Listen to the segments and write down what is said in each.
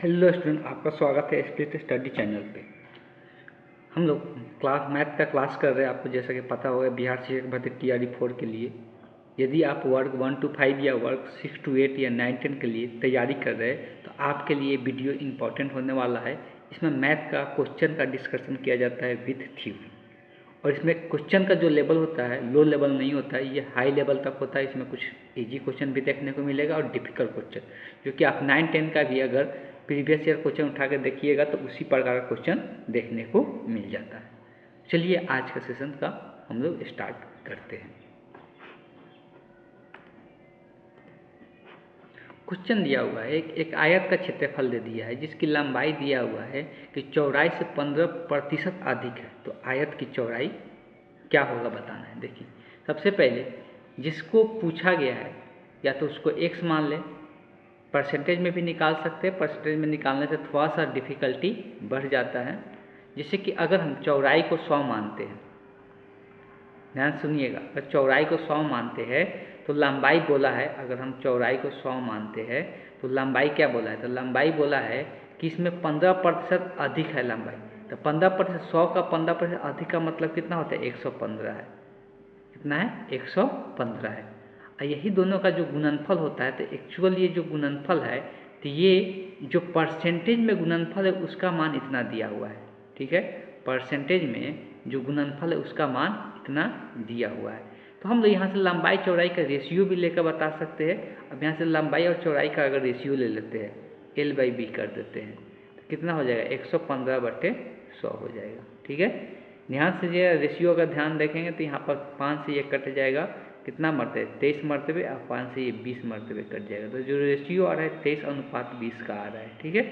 Hello student, आपका स्वागत है स्प्लिट स्टडी चैनल पे। हम लोग मैथ का क्लास कर रहे हैं। आपको जैसा कि पता होगा, बिहार शिक्षक भर्ती TRE 4 के लिए यदि आप वर्ग 1 to 5 या वर्ग 6 to 8 या 9 10 के लिए तैयारी कर रहे हैं तो आपके लिए वीडियो इम्पॉर्टेंट होने वाला है। इसमें मैथ का क्वेश्चन का डिस्कशन किया जाता है विथ थ्योरी, और इसमें क्वेश्चन का जो लेवल होता है लो लेवल नहीं होता है, ये हाई लेवल तक होता है। इसमें कुछ इजी क्वेश्चन भी देखने को मिलेगा और डिफिकल्ट क्वेश्चन, जो कि आप 9 10 का भी अगर प्रीवियस ईयर क्वेश्चन उठा के देखिएगा तो उसी प्रकार का क्वेश्चन देखने को मिल जाता है। चलिए आज का सेशन का हम लोग स्टार्ट करते हैं। क्वेश्चन दिया हुआ है, एक आयत का क्षेत्रफल दे दिया है जिसकी लंबाई दिया हुआ है कि चौड़ाई से 15% अधिक है, तो आयत की चौड़ाई क्या होगा बताना है। देखिए, सबसे पहले जिसको पूछा गया है या तो उसको x मान लें, परसेंटेज में भी निकाल सकते हैं। परसेंटेज में निकालने से थोड़ा सा डिफिकल्टी बढ़ जाता है। जैसे कि अगर हम चौड़ाई को 100 मानते हैं, ध्यान सुनिएगा, अगर चौड़ाई को 100 मानते हैं तो लंबाई बोला है, अगर हम चौड़ाई को 100 मानते हैं तो लंबाई क्या बोला है, तो लंबाई बोला है कि इसमें 15% अधिक है लंबाई। तो 15%, 100 का 15% अधिक का मतलब कितना होता है, 115 है। कितना है, 115 है। और यही दोनों का जो गुणनफल होता है, तो एक्चुअल ये जो गुणनफल है, तो ये जो परसेंटेज में गुणनफल है उसका मान इतना दिया हुआ है। ठीक है, परसेंटेज में जो गुणनफल है उसका मान इतना दिया हुआ है। तो हम लोग यहाँ से लंबाई चौड़ाई का रेशियो भी लेकर बता सकते हैं। अब यहाँ से लंबाई और चौड़ाई का अगर रेशियो ले लेते हैं, L/B कर देते हैं, तो कितना हो जाएगा, 115/100 हो जाएगा। ठीक है, ध्यान से ये रेशियो का ध्यान देखेंगे तो यहाँ पर 5 से ये कट जाएगा, कितना मरतबे, 23 मरतबे, और 5 से ये 20 मरतबे कट जाएगा। तो जो रेशियो आ रहा है 23:20 का आ रहा है। ठीक है,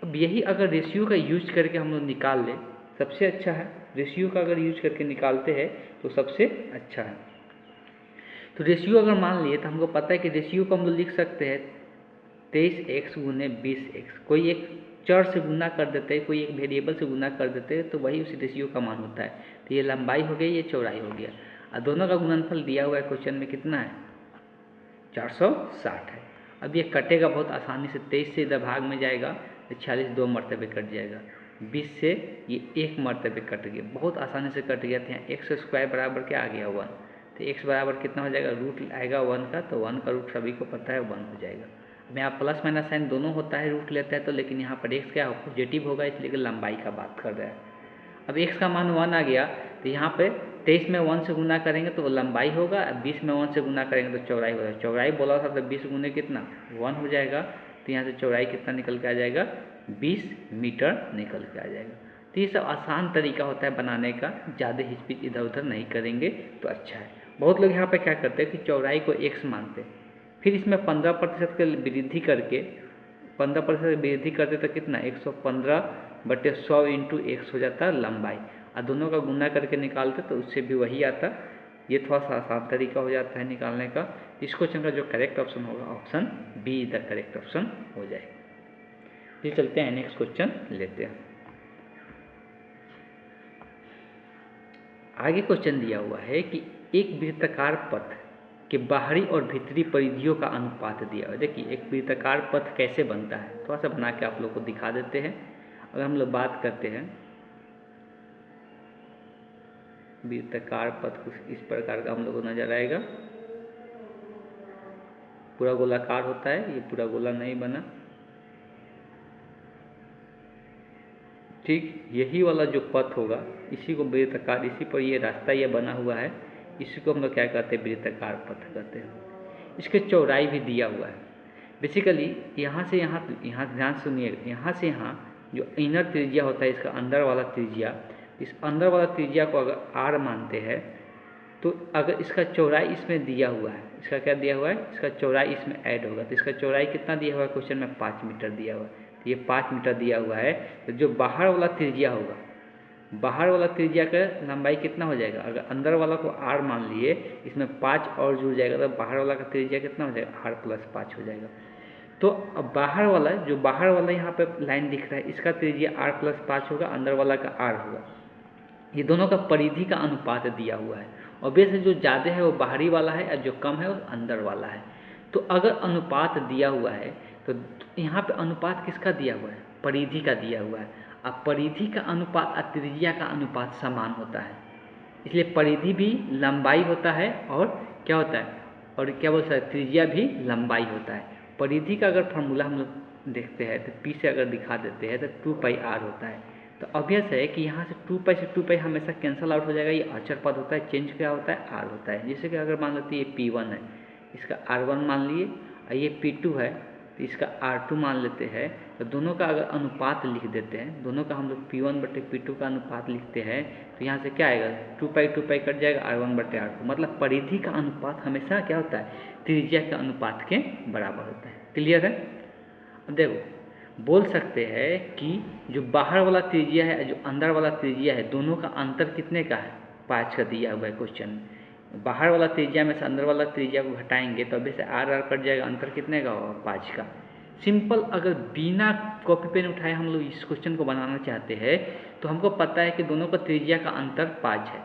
अब यही अगर रेशियो का यूज करके हम लोग निकाल लें सबसे अच्छा है। रेशियो का अगर यूज करके निकालते हैं तो सबसे अच्छा है। तो रेशियो अगर मान लिए तो हमको पता है कि रेशियो को हम लोग लिख सकते हैं 23x गुने 20x। कोई एक चर से गुना कर देते हैं, कोई एक वेरिएबल से गुना कर देते हैं, तो वही उस रेशियो का मान होता है। तो ये लंबाई हो गई, ये चौड़ाई हो गया, और दोनों का गुणनफल दिया हुआ है क्वेश्चन में, कितना है, 460 है। अब ये कटेगा बहुत आसानी से, 23 से इधर भाग में जाएगा तो 46 2 मरतबे कट जाएगा, 20 से ये 1 मरतबे कट गया, बहुत आसानी से कट गया। था एक्स स्क्वायर बराबर क्या आ गया, 1। तो x बराबर कितना हो जाएगा, रूट आएगा 1 का, तो 1 का रूट सभी को पता है 1 हो जाएगा। अब यहाँ प्लस माइनस साइन दोनों होता है, रूट लेता है तो, लेकिन यहाँ पर x क्या पॉजिटिव होगा, इसलिए कि लंबाई का बात कर रहा है। अब x का मान 1 आ गया, तो यहाँ पे 23 में 1 से गुना करेंगे तो लंबाई होगा, 20 में 1 से गुना करेंगे तो चौड़ाई होगा। चौड़ाई बोला था तो 20 गुने कितना, 1 हो जाएगा। तो यहाँ से चौड़ाई कितना निकल के आ जाएगा, 20 मीटर निकल के आ जाएगा। तो ये सब आसान तरीका होता है बनाने का, ज़्यादा हिचपिच इधर उधर नहीं करेंगे तो अच्छा है। बहुत लोग यहाँ पर क्या करते हैं कि चौड़ाई को x मानते हैं, फिर इसमें 15% की वृद्धि करके, 15% वृद्धि करते तो कितना, 115/100 इंटू x हो जाता है लंबाई, और दोनों का गुना करके निकालते तो उससे भी वही आता। ये थोड़ा सा आसान तरीका हो जाता है निकालने का। इस क्वेश्चन का जो करेक्ट ऑप्शन होगा, option be the correct option हो जाएगा। ये चलते हैं नेक्स्ट क्वेश्चन लेते हैं। आगे क्वेश्चन दिया हुआ है कि एक वृत्ताकार पथ के बाहरी और भीतरी परिधियों का अनुपात दिया हुआ है। देखिए, एक वृत्ताकार पथ कैसे बनता है, थोड़ा सा बना के आप लोग को दिखा देते हैं। अगर हम लोग बात करते हैं, वृत्ताकार पथ कुछ इस प्रकार का हम लोग को नजर आएगा, पूरा गोलाकार होता है, ये पूरा गोला नहीं बना। ठीक, यही वाला जो पथ होगा इसी को वृत्ताकार, इसी पर ये रास्ता ये बना हुआ है, इसी को हम लोग क्या कहते हैं, वृत्ताकार पथ कहते हैं। इसके चौड़ाई भी दिया हुआ है। बेसिकली यहाँ से यहाँ, ध्यान सुनिए, यहाँ से यहाँ जो इनर त्रिज्या होता है, इसका अंदर वाला त्रिज्या, इस अंदर वाला त्रिज्या को अगर r मानते हैं तो अगर इसका चौड़ाई इसमें दिया हुआ है, इसका क्या दिया हुआ है, इसका चौड़ाई इसमें ऐड होगा, तो इसका चौड़ाई कितना दिया हुआ है क्वेश्चन में, 5 मीटर दिया हुआ है। तो ये 5 मीटर दिया हुआ है, तो जो बाहर वाला त्रिज्या होगा, बाहर वाला त्रिज्या का लंबाई कितना हो जाएगा, अगर अंदर वाला को r मान लिए, इसमें 5 और जुड़ जाएगा तो बाहर वाला का त्रिज्या कितना हो जाएगा, r+5 हो जाएगा। तो अब बाहर वाला, जो बाहर वाला यहाँ पे लाइन दिख रहा है, इसका त्रिज्या r+5 होगा, अंदर वाला का r होगा। ये दोनों का परिधि का अनुपात दिया हुआ है। ऑब्वियसली जो ज़्यादा है वो बाहरी वाला है और जो कम है वो अंदर वाला है। तो अगर अनुपात दिया हुआ है तो यहाँ पे अनुपात किसका दिया हुआ है? परिधि का दिया हुआ है। अब परिधि का अनुपात और त्रिज्या का अनुपात समान होता है, इसलिए परिधि भी लंबाई होता है और क्या होता है, और क्या बोल सकते हैं, त्रिज्या भी लंबाई होता है। परिधि का अगर फॉर्मूला हम लोग देखते हैं तो पी से अगर दिखा देते हैं तो 2πr होता है। तो ऑब्वियस है कि यहाँ से 2π से 2π हमेशा कैंसिल आउट हो जाएगा। ये अचर पद होता है, चेंज क्या होता है, r होता है। जैसे कि अगर मान लेते ये P1 है, इसका R1 मान लिए, और ये P2 है तो इसका R2 मान लेते हैं। तो दोनों का अगर अनुपात लिख देते हैं, दोनों का हम लोग P1/P2 का अनुपात लिखते हैं, तो यहाँ से क्या आएगा, 2π कट जाएगा, R1/R2। मतलब परिधि का अनुपात हमेशा क्या होता है, त्रिज्या के अनुपात के बराबर होता है। क्लियर है? अब देखो, बोल सकते हैं कि जो बाहर वाला त्रिज्या है, जो अंदर वाला त्रिज्या है, दोनों का अंतर कितने का है, 5 का दिया हुआ है क्वेश्चन में। बाहर वाला त्रिज्या में से अंदर वाला त्रिज्या को घटाएंगे तो अभी से R कट जाएगा, अंतर कितने का होगा, 5 का। सिंपल, अगर बिना कॉपी पेन उठाए हम लोग इस क्वेश्चन को बनाना चाहते हैं तो हमको पता है कि दोनों का त्रिज्या का अंतर 5 है,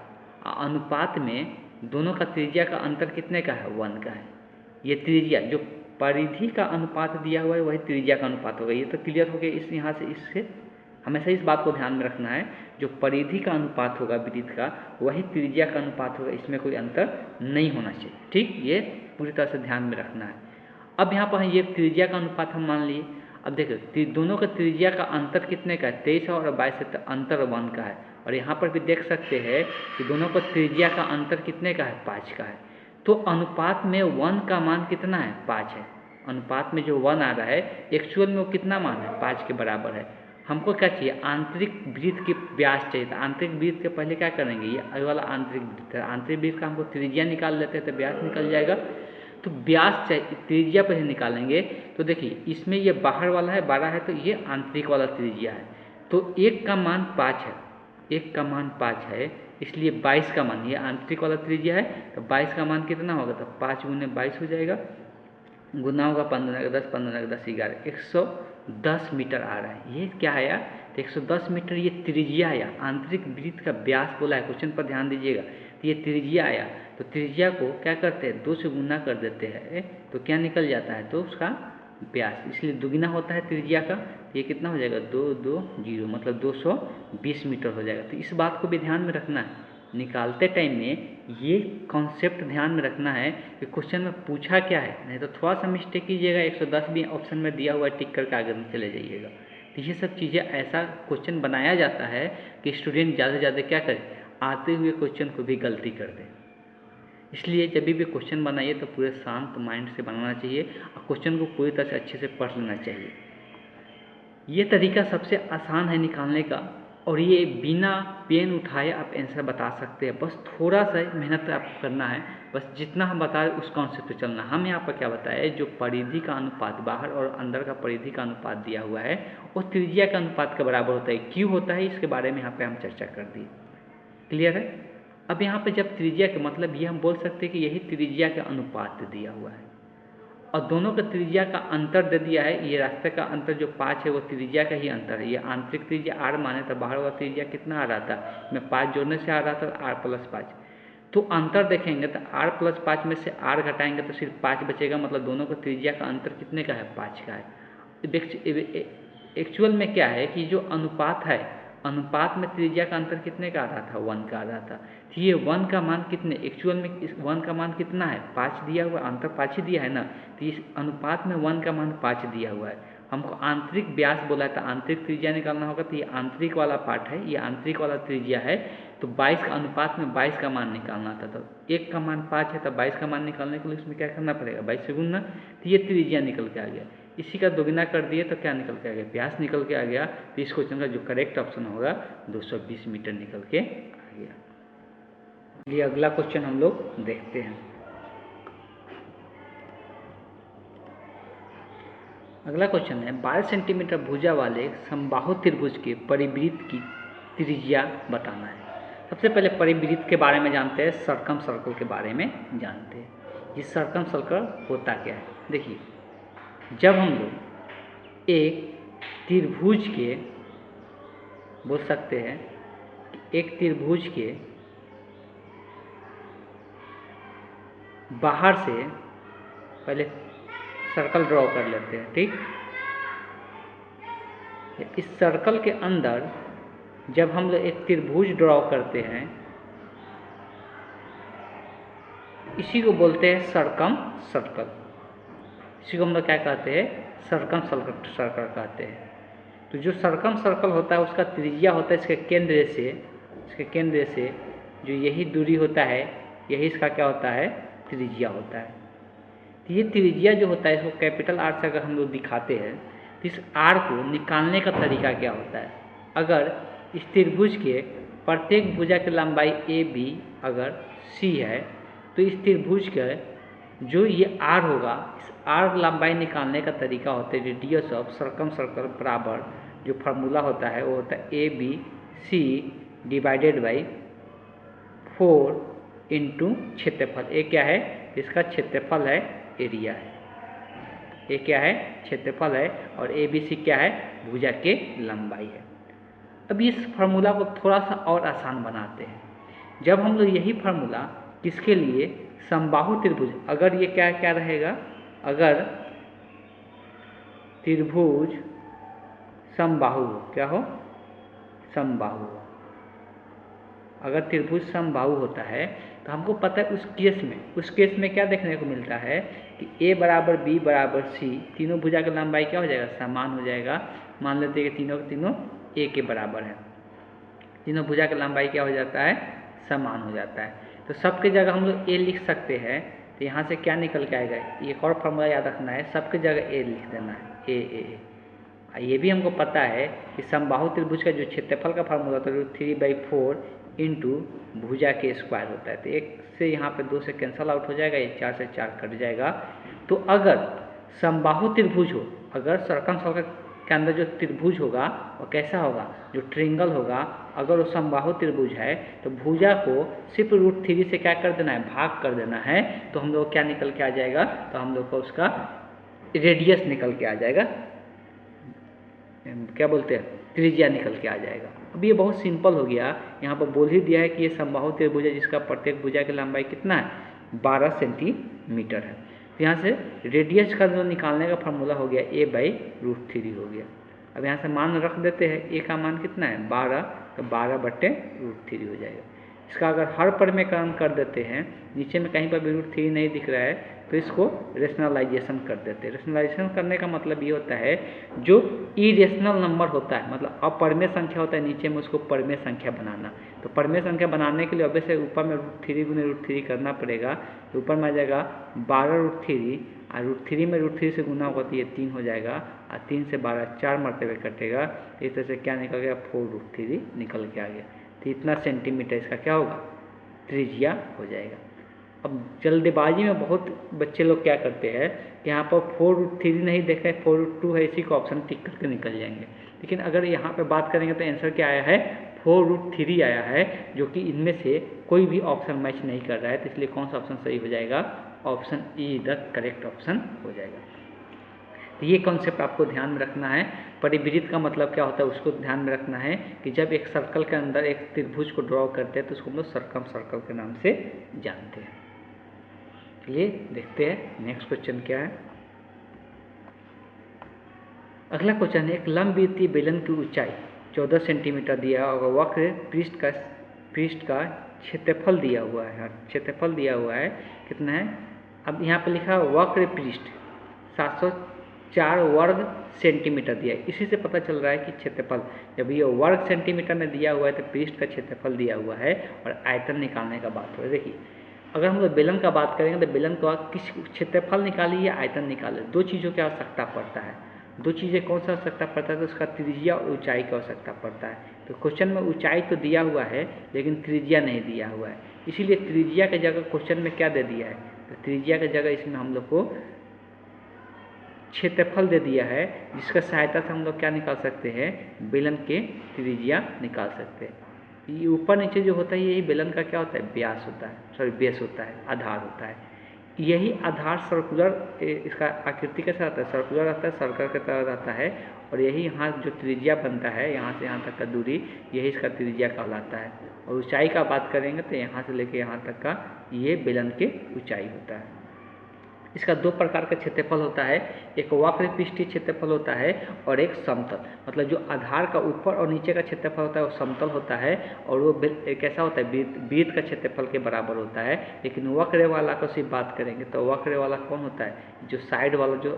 अनुपात में दोनों का त्रिज्या का अंतर कितने का है, 1 का है। ये त्रिज्या जो परिधि का अनुपात दिया हुआ है वही त्रिज्या का अनुपात होगा। ये तो क्लियर हो गया। इस यहाँ से इससे हमेशा इस बात को ध्यान में रखना है, जो परिधि का अनुपात होगा वृत्त का वही त्रिज्या का अनुपात होगा, इसमें कोई अंतर नहीं होना चाहिए। ठीक, ये पूरी तरह से ध्यान में रखना है। अब यहाँ पर ये त्रिज्या का अनुपात हम मान लिए। अब देखो, दोनों का त्रिज्या का अंतर कितने का है, 23 और 22 से अंतर 1 का है। और यहाँ पर भी देख सकते हैं कि दोनों का त्रिज्या का अंतर कितने का है, 5 का है। तो अनुपात में 1 का मान कितना है, 5 है। अनुपात में जो 1 आ रहा है एक्चुअल में वो कितना मान है, 5 के बराबर है। हमको क्या चाहिए, आंतरिक वृत्त की व्यास चाहिए। तो आंतरिक वृत्त के पहले क्या करेंगे, ये वाला आंतरिक वृत्त है, आंतरिक वृत्त का हमको त्रिज्या निकाल लेते हैं तो व्यास निकल जाएगा। तो व्यास चाहिए, त्रिज्या पहले निकालेंगे। तो देखिए, इसमें ये बाहर वाला है 12 है, तो ये आंतरिक वाला त्रिज्या है। तो 1 का मान 5 है, 1 का मान 5 है, इसलिए 22 का मान, ये आंतरिक वाला त्रिज्या है। तो 22 का मान कितना होगा, तो 5 × 22 हो जाएगा, गुना होगा 15×10, 15×10 11, 110 मीटर आ रहा है। ये क्या है यार, तो 110 मीटर ये त्रिज्या आया। आंतरिक वृत्त का व्यास बोला है, क्वेश्चन पर ध्यान दीजिएगा। तो ये त्रिज्या आया, तो त्रिज्या को क्या करते हैं, 2 से गुना कर देते हैं, तो क्या निकल जाता है, तो उसका व्यास, इसलिए दुगुना होता है त्रिज्या का। तो ये कितना हो जाएगा, 2 2 0, मतलब 220 मीटर हो जाएगा। तो इस बात को भी ध्यान में रखना है, निकालते टाइम में ये कॉन्सेप्ट ध्यान में रखना है कि क्वेश्चन में पूछा क्या है, नहीं तो थोड़ा सा मिस्टेक कीजिएगा। 110 भी ऑप्शन में दिया हुआ है, टिक करके आगे में चले जाइएगा। तो ये सब चीज़ें, ऐसा क्वेश्चन बनाया जाता है कि स्टूडेंट ज़्यादा से ज़्यादा क्या करे, आते हुए क्वेश्चन को भी गलती कर दे। इसलिए जब भी क्वेश्चन बनाइए तो पूरे शांत माइंड से बनाना चाहिए और क्वेश्चन को पूरी तरह से अच्छे से पढ़ लेना चाहिए। ये तरीका सबसे आसान है निकालने का, और ये बिना पेन उठाए आप आंसर बता सकते हैं। बस थोड़ा सा मेहनत आपको करना है, बस जितना हम बताएं उस कॉन्सेप्ट पे चलना। हम यहाँ पर क्या बताए, जो परिधि का अनुपात, बाहर और अंदर का परिधि का अनुपात दिया हुआ है वो त्रिज्या के अनुपात के बराबर होता है। क्यों होता है इसके बारे में यहाँ पे हम चर्चा कर दी। क्लियर है? अब यहाँ पे जब त्रिज्या के मतलब ये हम बोल सकते हैं कि यही त्रिज्या का अनुपात दिया हुआ है और दोनों का त्रिज्या का अंतर दे दिया है। ये रास्ते का अंतर जो 5 है वो त्रिज्या का ही अंतर है। ये आंतरिक त्रिज्या r माने तो बाहर वाला त्रिज्या कितना आ रहा था, मैं 5 जोड़ने से आ रहा था r+5। तो अंतर देखेंगे तो r+5 में से r घटाएंगे तो सिर्फ 5 बचेगा, मतलब दोनों का त्रिज्या का अंतर कितने का है, 5 का है। एक्चुअल में क्या है कि जो अनुपात है, अनुपात में त्रिज्या का अंतर कितने का आ रहा था, 1 का आ रहा था। तो ये 1 का मान कितने, एक्चुअल में इस 1 का मान कितना है, 5 दिया हुआ, अंतर 5 ही दिया है ना। तो इस अनुपात में 1 का मान 5 दिया हुआ है। हमको आंतरिक व्यास बोला है तो आंतरिक त्रिज्या निकालना होगा। तो ये आंतरिक वाला पार्ट है, ये आंतरिक वाला त्रिज्या है। तो 22 का अनुपात में 22 का मान निकालना था। तो 1 का मान 5 है, तो 22 का मान निकालने के लिए उसमें क्या करना पड़ेगा, 22 से गुणना। तो ये त्रिज्या निकल के आ गया। इसी का दोगुना कर दिए तो क्या निकल के आ गया, व्यास निकल के आ गया। तो इस क्वेश्चन का जो करेक्ट ऑप्शन होगा 220 मीटर निकल के आ गया। ये अगला क्वेश्चन हम लोग देखते हैं। अगला क्वेश्चन है 12 सेंटीमीटर भुजा वाले समबाहु त्रिभुज के परिवृत्त की त्रिज्या बताना है। सबसे पहले परिवृत्त के बारे में जानते हैं, सर्कम सर्कल के बारे में जानते हैं। ये सर्कम सर्कल होता क्या है, देखिए, जब हम लोग एक त्रिभुज के, बोल सकते हैं एक त्रिभुज के बाहर से, पहले सर्कल ड्रॉ कर लेते हैं। ठीक, इस सर्कल के अंदर जब हम लोग एक त्रिभुज ड्रॉ करते हैं, इसी को बोलते हैं सरकम सर्कल। इसी को हम लोग क्या कहते हैं, सरकम सर्कल कहते हैं। तो जो सरकम सर्कल होता है उसका त्रिज्या होता है इसके केंद्र से जो यही दूरी होता है, यही इसका क्या होता है, त्रिज्या होता है। तो ये त्रिज्या जो होता है इसको कैपिटल आर से अगर हम लोग दिखाते हैं तो इस आर को निकालने का तरीका क्या होता है। अगर इस त्रिभुज के प्रत्येक भुजा की लंबाई ए बी अगर सी है तो इस त्रिभुज का जो ये आर होगा, इस आर लंबाई निकालने का तरीका होता है रेडियस ऑफ सरकम सर्कल बराबर जो फार्मूला होता है वो होता है a b c divided by 4 into क्षेत्रफल। ए क्या है, इसका क्षेत्रफल है, एरिया है। ए क्या है, क्षेत्रफल है, और ए बी सी क्या है, भुजा के लंबाई है। अब इस फार्मूला को थोड़ा सा और आसान बनाते हैं। जब हम लोग यही फार्मूला किसके लिए, समबाहु त्रिभुज, अगर ये क्या क्या रहेगा, अगर त्रिभुज समबाहु क्या हो, समबाहु, अगर त्रिभुज समबाहु होता है तो हमको पता है उस केस में क्या देखने को मिलता है कि ए बराबर बी बराबर सी, तीनों भुजा की लंबाई क्या हो जाएगा, समान हो जाएगा। मान लेते हैं कि तीनों के तीनों ए के बराबर है, तीनों भुजा की लंबाई क्या हो जाता है, समान हो जाता है। तो सबके जगह हम लोग ए लिख सकते हैं। तो यहाँ से क्या निकल के आएगा, एक और फॉर्मूला याद रखना है, सबके जगह ए लिख देना है, ए। ये भी हमको पता है कि समबाहु त्रिभुज का जो क्षेत्रफल का फार्मूला होता है 3/4 इंटू भुजा के स्क्वायर होता है। तो एक से यहाँ पे 2 से कैंसल आउट हो जाएगा, ये 4 से 4 कट जाएगा। तो अगर समबाहु त्रिभुज हो, अगर सर्कम सर्कल के अंदर जो त्रिभुज होगा वो कैसा होगा, जो ट्रिंगल होगा, अगर वो समबाहु त्रिभुज है तो भुजा को सिर्फ √3 से क्या कर देना है, भाग कर देना है। तो हम लोग क्या निकल के आ जाएगा, तो हम लोग को उसका रेडियस निकल के आ जाएगा, क्या बोलते हैं, त्रिज्या निकल के आ जाएगा। अब ये बहुत सिंपल हो गया, यहाँ पर बोल ही दिया है कि ये समबाहु त्रिभुज है जिसका प्रत्येक भुजा की लंबाई कितना है, 12 सेंटीमीटर है। तो यहाँ से रेडियस का जो निकालने का फार्मूला हो गया a/√3 हो गया। अब यहाँ से मान रख देते हैं, a का मान कितना है 12, तो 12/√3 हो जाएगा। इसका अगर हर परिमेयकरण कर देते हैं, नीचे में कहीं पर भी √3 नहीं दिख रहा है तो इसको रेशनलाइजेशन कर देते हैं। रेशनलाइजेशन करने का मतलब ये होता है जो इरेशनल नंबर होता है, मतलब अपरिमेय संख्या होता है, नीचे में उसको परिमेय संख्या बनाना। तो परिमेय संख्या बनाने के लिए ऑब्वियसली ऊपर में √3 गुने √3 करना पड़ेगा। तो ऊपर में आ जाएगा 12√3 और √3 में √3 से गुना होगा तो ये 3 हो जाएगा, और 3 से 12 4 मरतबे कटेगा। इस तरह से क्या निकल गया, 4√3 निकल के आ गया। तो इतना सेंटीमीटर इसका क्या होगा, त्रिज्या हो जाएगा। अब जल्दबाजी में बहुत बच्चे लोग क्या करते हैं कि यहाँ पर 4√3 नहीं देखा है, 4√2 है, इसी को ऑप्शन टिक करके निकल जाएंगे। लेकिन अगर यहाँ पे बात करेंगे तो आंसर क्या आया है, 4√3 आया है, जो कि इनमें से कोई भी ऑप्शन मैच नहीं कर रहा है। तो इसलिए कौन सा ऑप्शन सही हो जाएगा, option E the correct option हो जाएगा। तो ये कॉन्सेप्ट आपको ध्यान में रखना है। परिवृत्त का मतलब क्या होता है उसको ध्यान में रखना है कि जब एक सर्कल के अंदर एक त्रिभुज को ड्रॉ करते हैं तो उसको हम लोग सर्कम सर्कल के नाम से जानते हैं। ये देखते हैं नेक्स्ट क्वेश्चन क्या है। अगला क्वेश्चन है, एक लंबवृत्तीय बेलन की ऊंचाई 14 सेंटीमीटर दिया और वक्र पृष्ठ का क्षेत्रफल दिया हुआ है। क्षेत्रफल दिया हुआ है कितना है, अब यहाँ पर लिखा वक्र पृष्ठ 704 वर्ग सेंटीमीटर दिया है। इसी से पता चल रहा है कि क्षेत्रफल, जब ये वर्ग सेंटीमीटर में दिया हुआ है तो पृष्ठ का क्षेत्रफल दिया हुआ है और आयतन निकालने का बात हो रही है। देखिए अगर हम लोग बेलन का बात करेंगे तो बेलन का किस क्षेत्रफल निकालिए या आयतन निकाले, दो चीज़ों की आवश्यकता पड़ता है। दो चीज़ें कौन सा आवश्यकता पड़ता है, तो उसका त्रिज्या और ऊंचाई की आवश्यकता पड़ता है। तो क्वेश्चन में ऊंचाई तो दिया हुआ है लेकिन त्रिज्या नहीं दिया हुआ है, इसीलिए त्रिज्या की जगह क्वेश्चन में क्या दे दिया है, तो त्रिज्या की जगह इसमें हम लोग को क्षेत्रफल दे दिया है, जिसका सहायता से हम लोग क्या निकाल सकते हैं, बेलन के त्रिज्या निकाल सकते हैं। ये ऊपर नीचे जो होता है यही बेलन का क्या होता है, व्यास होता है, सॉरी बेस होता है, आधार होता है। यही आधार सर्कुलर, इसका आकृति कैसा रहता है, सर्कुलर रहता है, सर्कल की तरह रहता है। और यही यहाँ जो त्रिज्या बनता है, यहाँ से यहाँ तक का दूरी, यही इसका त्रिज्या कहलाता है। और ऊंचाई का बात करेंगे तो यहाँ से लेके यहाँ तक का ये बेलन के ऊंचाई होता है। इसका दो प्रकार का क्षेत्रफल होता है, एक वक्र पृष्ठीय क्षेत्रफल होता है और एक समतल। मतलब जो आधार का ऊपर और नीचे का क्षेत्रफल होता है वो समतल होता है और वो कैसा होता है, वृत्त का क्षेत्रफल के बराबर होता है। लेकिन वक्र वाला को सिर्फ बात करेंगे तो वक्र वाला कौन होता है, जो साइड वाला जो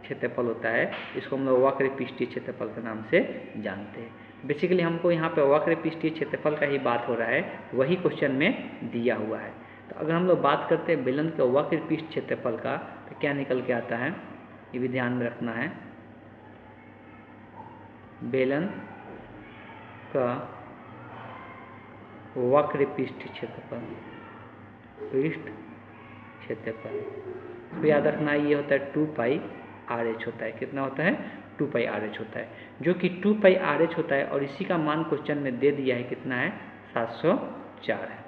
क्षेत्रफल होता है इसको हम लोग वक्र पृष्ठीय क्षेत्रफल के नाम से जानते हैं। बेसिकली हमको यहाँ पे वक्र पृष्ठीय क्षेत्रफल का ही बात हो रहा है, वही क्वेश्चन में दिया हुआ है। तो अगर हम लोग बात करते हैं बेलन के वक्र पृष्ठ क्षेत्रफल का तो क्या निकल के आता है, ये भी ध्यान में रखना है। बेलन का वक्र पृष्ठ क्षेत्रफल, पृष्ठ क्षेत्रफल तो याद रखना ये होता है 2πRh होता है। कितना होता है, 2πRh होता है, जो कि 2πRh होता है और इसी का मान क्वेश्चन में दे दिया है, कितना है 704 है।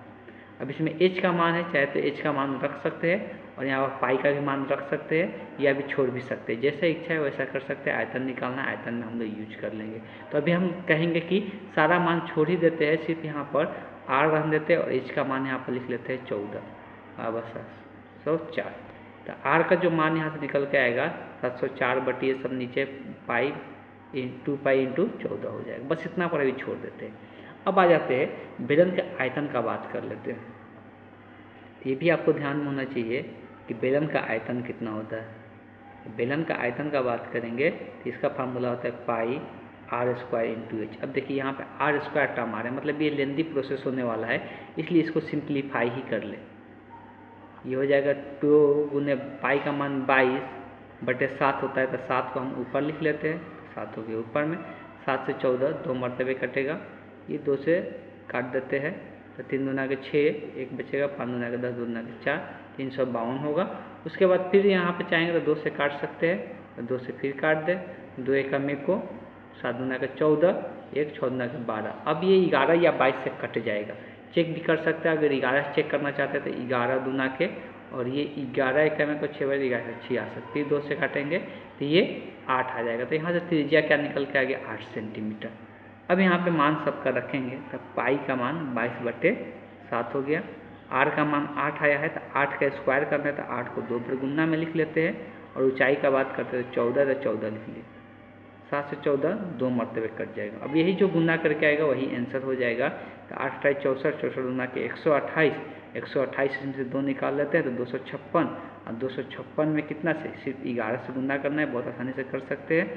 अब इसमें h का मान है, चाहे तो h का मान रख सकते हैं और यहाँ पर पाई का भी मान रख सकते हैं या भी छोड़ भी सकते हैं, जैसा इच्छा है वैसा कर सकते हैं। आयतन निकालना है, आयतन में हम लोग यूज कर लेंगे। तो अभी हम कहेंगे कि सारा मान छोड़ ही देते हैं, सिर्फ यहाँ पर r रख देते हैं और h का मान यहाँ पर लिख लेते हैं 14 बस 704। तो r का जो मान यहाँ से निकल के आएगा 704 बटी सब नीचे पाई 2π × 14 हो जाएगा, बस इतना पर अभी छोड़ देते हैं। अब आ जाते हैं बेलन के आयतन का बात कर लेते हैं। ये भी आपको ध्यान में होना चाहिए कि बेलन का आयतन कितना होता है। बेलन का आयतन का बात करेंगे तो इसका फार्मूला होता है πr² × h। अब देखिए यहाँ पे r² टर्म आ रहा है, मतलब ये लेंदी प्रोसेस होने वाला है, इसलिए इसको सिंप्लीफाई ही कर ले। ये हो जाएगा 2 × पाई का मान 22/7 होता है, तो 7 को हम ऊपर लिख लेते हैं, 7 हो गया ऊपर में, 7 से 14 2 मरतबे कटेगा, ये 2 से काट देते हैं तो 3 दूना के 6 1 बचेगा, 5 दूना के 10 2 दूना के 4 352 होगा। उसके बाद फिर यहाँ पे चाहेंगे तो 2 से काट सकते हैं, तो 2 से फिर काट दे, 2 1 में को 7 दूना के 14 1 6 दूना के 12। अब ये 11 या 22 से कट जाएगा, चेक भी कर सकते हैं। अगर 11 से चेक करना चाहते हैं तो 11 दूना के और ये 11 1 में को 6 बजे 11 से 6 आ सकती है, 2 से काटेंगे तो ये 8 आ जाएगा। तो यहाँ से त्रिज्या क्या निकल के आ गया 8 सेंटीमीटर। अब यहाँ पे मान सबका रखेंगे तो पाई का मान 22/7 हो गया, r का मान 8 आया है तो 8 का स्क्वायर करना है तो 8 को 2 पर गुना में लिख लेते हैं और ऊंचाई का बात करते हैं 14 तो 14 लिख लिए, 7 से 14 2 मरतबे कट जाएगा। अब यही जो गुना करके आएगा वही आंसर हो जाएगा। तो 8 × 64 64 गुना के 128, 128 से 2 निकाल लेते हैं तो 256 और 256 में कितना से सिर्फ 11 से गुना करना है, बहुत आसानी से कर सकते हैं।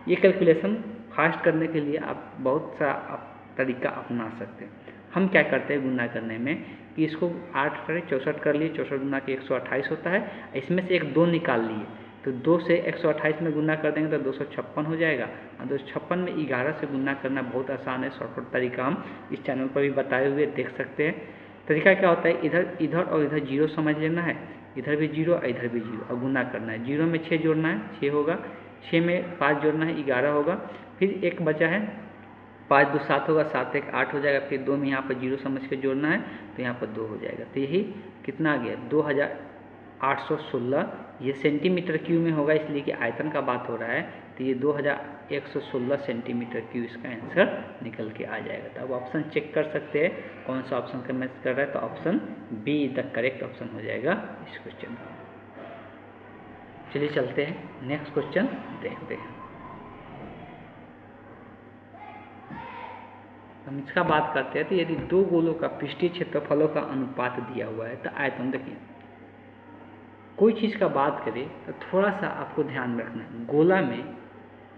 ये कैलकुलेशन फास्ट करने के लिए आप बहुत सा तरीका अपना सकते हैं। हम क्या करते हैं गुना करने में कि इसको 8 × 64 कर लिए, 64 गुना के 128 होता है, इसमें से एक 2 निकाल लिए तो 2 से 128 में गुना कर देंगे तो 256 हो जाएगा और 256 में 11 से गुना करना बहुत आसान है। शॉर्टकट तरीका हम इस चैनल पर भी बताए हुए देख सकते हैं। तरीका क्या होता है, इधर और इधर 0 समझ लेना है, इधर भी 0 और इधर भी 0 और गुना करना है। 0 में 6 जोड़ना है 6 होगा, 6 में 5 जोड़ना है 11 होगा, फिर 1 बचा है 5 2 7 होगा, 7 1 8 हो जाएगा, फिर 2 में यहाँ पर 0 समझ के जोड़ना है तो यहाँ पर 2 हो जाएगा। तो यही कितना आ गया 2816, ये सेंटीमीटर क्यूब में होगा इसलिए कि आयतन का बात हो रहा है, तो ये 2116 सेंटीमीटर क्यूब इसका आंसर निकल के आ जाएगा। तो अब ऑप्शन चेक कर सकते हैं कौन सा ऑप्शन का मैच कर रहा है, तो option be the correct option हो जाएगा इस क्वेश्चन का। चलिए चलते हैं नेक्स्ट क्वेश्चन देखते हैं। हम इसका बात करते हैं तो यदि दो गोलों का पृष्ठीय क्षेत्रफलों का अनुपात दिया हुआ है तो आयतन, देखिए कोई चीज़ का बात करें तो थोड़ा सा आपको ध्यान में रखना है। गोला में